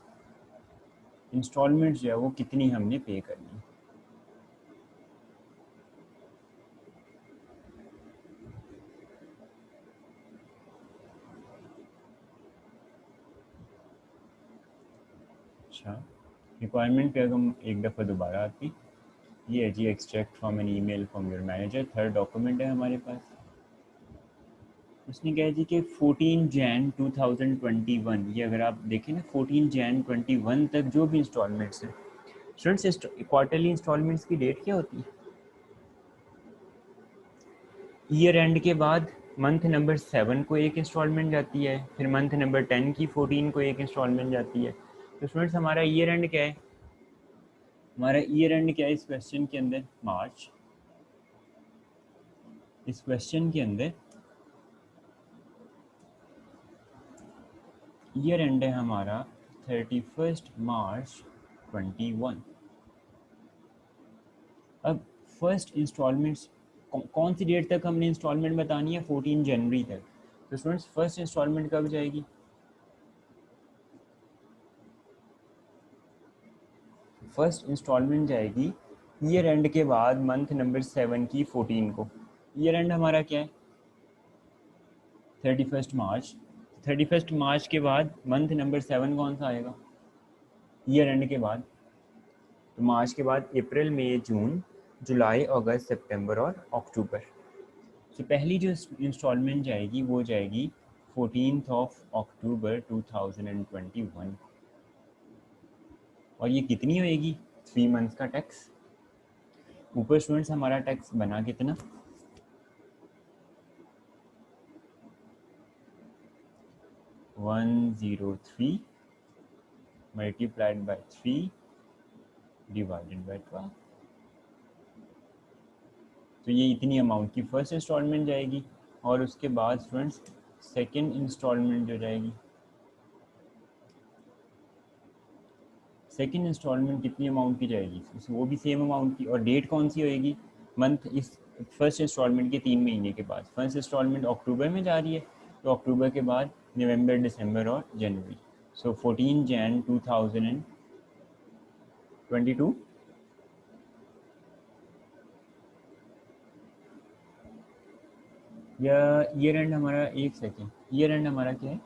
इंस्टॉलमेंट्स जो है वो कितनी हमने पे करनी। अच्छा, रिक्वायरमेंट पे अगर हम एक दफ़ा दोबारा आती, ये है जी extract from an email from your manager, third document है हमारे पास। उसने कहा जी कि 14 जैन 2021, ये अगर आप देखें ना 14 जैन 21 तक जो भी इंस्टॉलमेंट्स हैं, स्टूडेंट्स क्वार्टरली इंस्टॉलमेंट्स की डेट क्या होती है? ईयर एंड के बाद मंथ नंबर 7 को एक इंस्टॉलमेंट जाती है, फिर मंथ नंबर 10 की 14 को एक इंस्टॉलमेंट जाती है। तो स्टूडेंट्स हमारा ईयर एंड क्या है? हमारा ईयर एंड क्या है इस क्वेश्चन के अंदर? मार्च। इस क्वेश्चन के अंदर ईयर एंड है हमारा 31 मार्च 21। अब फर्स्ट इंस्टॉलमेंट्स कौन सी डेट तक हमने इंस्टॉलमेंट बतानी है? 14 जनवरी तक। तो स्टूडेंट्स फर्स्ट इंस्टॉलमेंट कब जाएगी? फर्स्ट इंस्टॉलमेंट जाएगी ईयर एंड के बाद मंथ नंबर 7 की 14 को। ईयर एंड हमारा क्या है? 31 मार्च। 31 मार्च के बाद मंथ नंबर 7 कौन सा आएगा ईयर एंड के बाद? तो मार्च के बाद अप्रैल, मई, जून, जुलाई, अगस्त, सितंबर और अक्टूबर। तो पहली जो इंस्टॉलमेंट जाएगी वो जाएगी 14 अक्टूबर 2021। और ये कितनी होएगी? 3 मंथ्स का टैक्स। ऊपर स्टूडेंट्स हमारा टैक्स बना कितना? 103 मल्टीप्लाइड बाई 3 डिवाइडेड बाई 12। तो ये इतनी अमाउंट की फर्स्ट इंस्टॉलमेंट जाएगी। और उसके बाद स्टूडेंट्स सेकंड इंस्टॉलमेंट जो जाएगी, सेकंड इंस्टॉलमेंट कितनी अमाउंट की जाएगी? वो भी सेम अमाउंट की। और डेट कौन सी होएगी? मंथ इस फर्स्ट इंस्टॉलमेंट के 3 महीने के बाद। फर्स्ट इंस्टॉलमेंट अक्टूबर में जा रही है, तो अक्टूबर के बाद नवंबर, दिसंबर और जनवरी। सो 14 जैन 2022। या ईयर एंड हमारा, एक सेकेंड, ईयर एंड हमारा क्या है?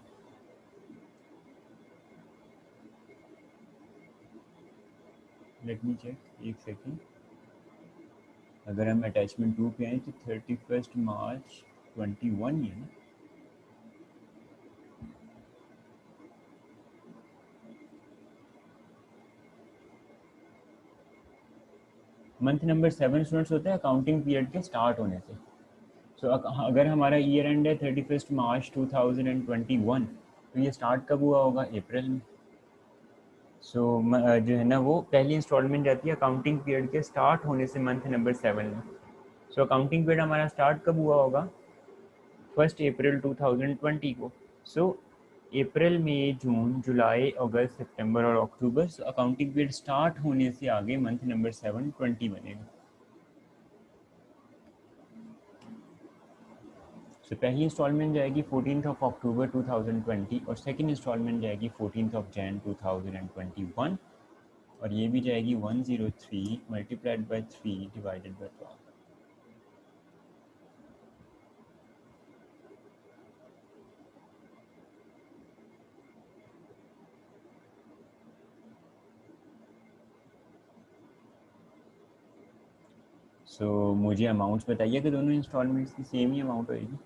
लेट मी चेक, एक सेकेंड। अगर हम अटैचमेंट 2 पे आए तो 31 मार्च 21 ही है ना। मंथ नंबर 7 स्टूडेंट्स होता है अकाउंटिंग पीरियड के स्टार्ट होने से। सो अगर हमारा ईयर एंड है 31 मार्च 2021, तो ये स्टार्ट कब हुआ होगा? अप्रैल में। सो जो है ना वो पहली इंस्टॉलमेंट जाती है अकाउंटिंग पीरियड के स्टार्ट होने से मंथ नंबर 7 में। सो अकाउंटिंग पीरियड हमारा स्टार्ट कब हुआ होगा? 1 अप्रैल 2020 को। सो अप्रैल, मई, जून, जुलाई, अगस्त, सितंबर और अक्टूबर। सो अकाउंटिंग पीरियड स्टार्ट होने से आगे मंथ नंबर 7 20 बनेगा। सो पहली इंस्टॉलमेंट जाएगी 14 अक्टूबर 2020 और सेकंड इंस्टॉलमेंट जाएगी 14 जनवरी 2021। और ये भी जाएगी 103 मल्टीप्लाइड बाई 3 डिवाइडेड बाई 12। सो मुझे अमाउंट्स बताइए कि दोनों इंस्टॉलमेंट्स की सेम ही अमाउंट होएगी।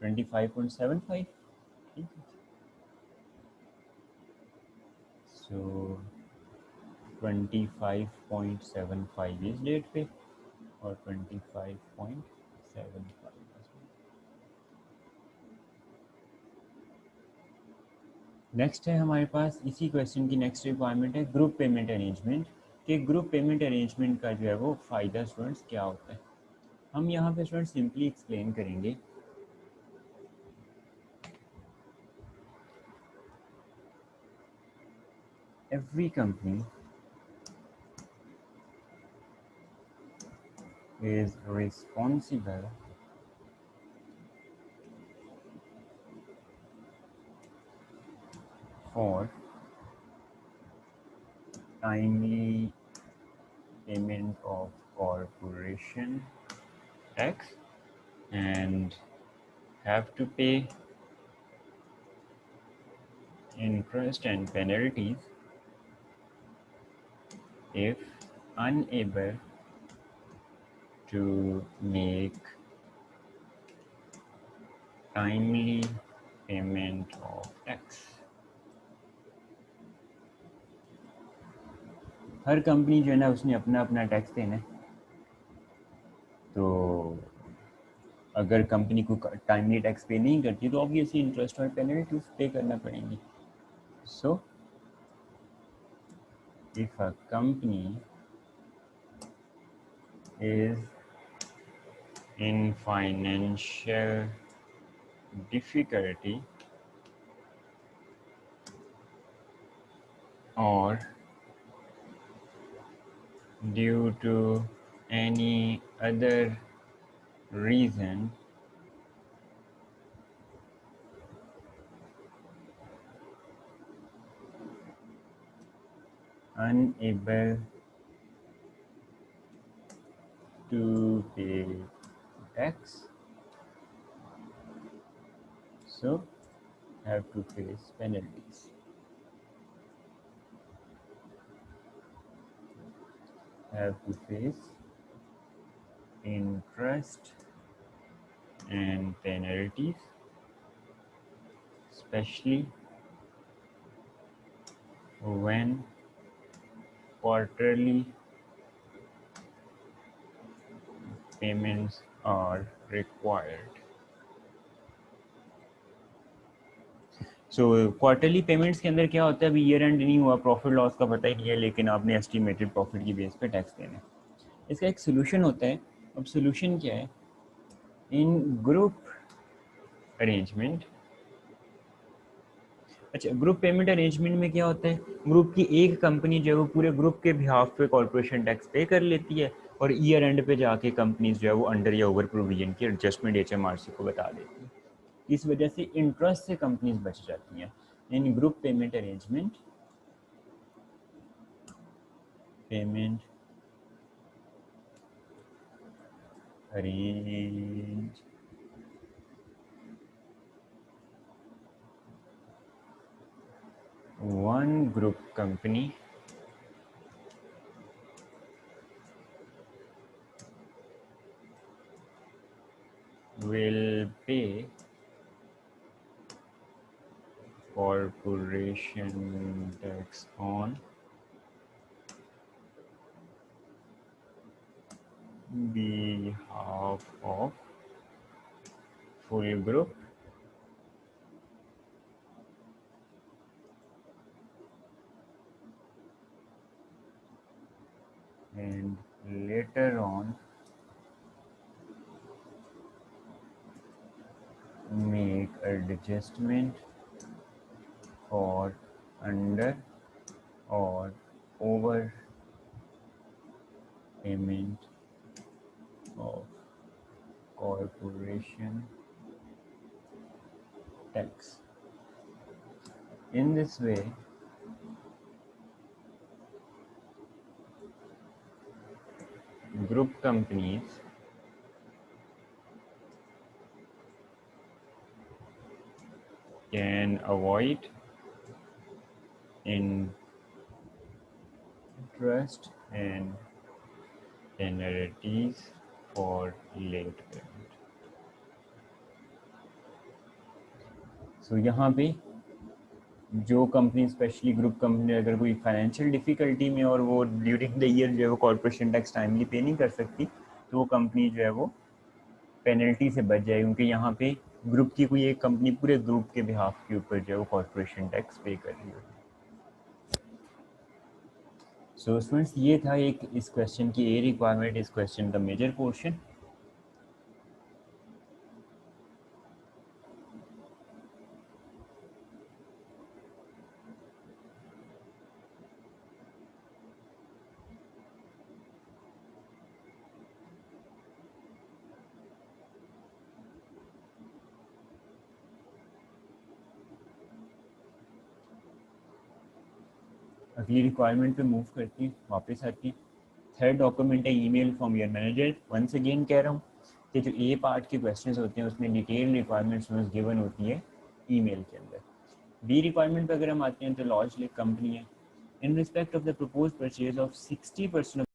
25.75। ठीक है। सो 25.75 इस डेट पे और 25.75 नेक्स्ट है हमारे पास इसी क्वेश्चन की नेक्स्ट रिक्वायरमेंट है ग्रुप पेमेंट अरेंजमेंट, कि ग्रुप पेमेंट अरेंजमेंट का जो है वो फ़ायदा स्टूडेंट्स क्या होता है। हम यहाँ पे स्टूडेंट्स सिंपली एक्सप्लेन करेंगे। Every company is responsible for timely payment of corporation tax and have to pay interest and penalties if unable to make timely payment of tax। Her company जो है ना उसने अपना अपना टैक्स देना है, तो अगर कंपनी को टाइमली टैक्स पे नहीं करती तो ऑब्वियसली इंटरेस्ट और पेनल्टीज पे करना पड़ेंगी। So if a company is in financial difficulty or due to any other reason unable to pay tax, so have to face penalties, have to face interest and penalties, especially when quarterly payments are required। So quarterly payments के अंदर क्या होता है, अभी year and नहीं हुआ, profit loss का पता ही नहीं है, लेकिन आपने एस्टिमेटेड प्रॉफिट की बेस पे टैक्स देना है। इसका एक सोल्यूशन होता है। अब सोल्यूशन क्या है, इन ग्रुप अरेंजमेंट, अच्छा ग्रुप पेमेंट अरेंजमेंट में क्या होता है, ग्रुप की एक कंपनी जो है वो पूरे ग्रुप के बिहाफ पे कॉर्पोरेशन टैक्स पे कर लेती है और ईयर एंड पे जाके कंपनीज जो है वो अंडर या ओवर प्रोविजन की एडजस्टमेंट एचएमआरसी को बता देती है। इस वजह से इंटरेस्ट से कंपनीज बच जाती हैं। In group payment arrangement, payment arrange one group company will pay corporation tax on behalf of full group and later on make adjustment for under or over payment of corporation tax। In this way, group companies can avoid interest and penalties for late payment। सो यहाँ पे जो company specially group company अगर कोई financial difficulty में और वो during the year जो है वो कॉर्पोरेशन टैक्स टाइमली पे नहीं कर सकती, तो वो कंपनी जो है वो पेनल्टी से बच जाएगी, क्योंकि यहाँ पे ग्रुप की कोई एक कंपनी पूरे ग्रुप के बिहाफ के ऊपर जो है वो कॉर्पोरेशन टैक्स पे कर रही होती है। सो स्टूडेंट्स ये था एक इस क्वेश्चन की ए रिक्वायरमेंट, इस क्वेश्चन का मेजर पोर्शन। अगली रिक्वायरमेंट पे मूव करती हैं, वापस आती हैं। थर्ड डॉक्यूमेंट है email from your manager. Once again कह रहा हूँ कि जो ए पार्ट के क्वेश्चंस होते हैं उसमें डिटेल रिक्वायरमेंट्स गिवन होती है ईमेल के अंदर। बी रिक्वायरमेंट पे अगर हम आते हैं तो लॉज लेक कंपनी है, in respect of the propose purchase of 60%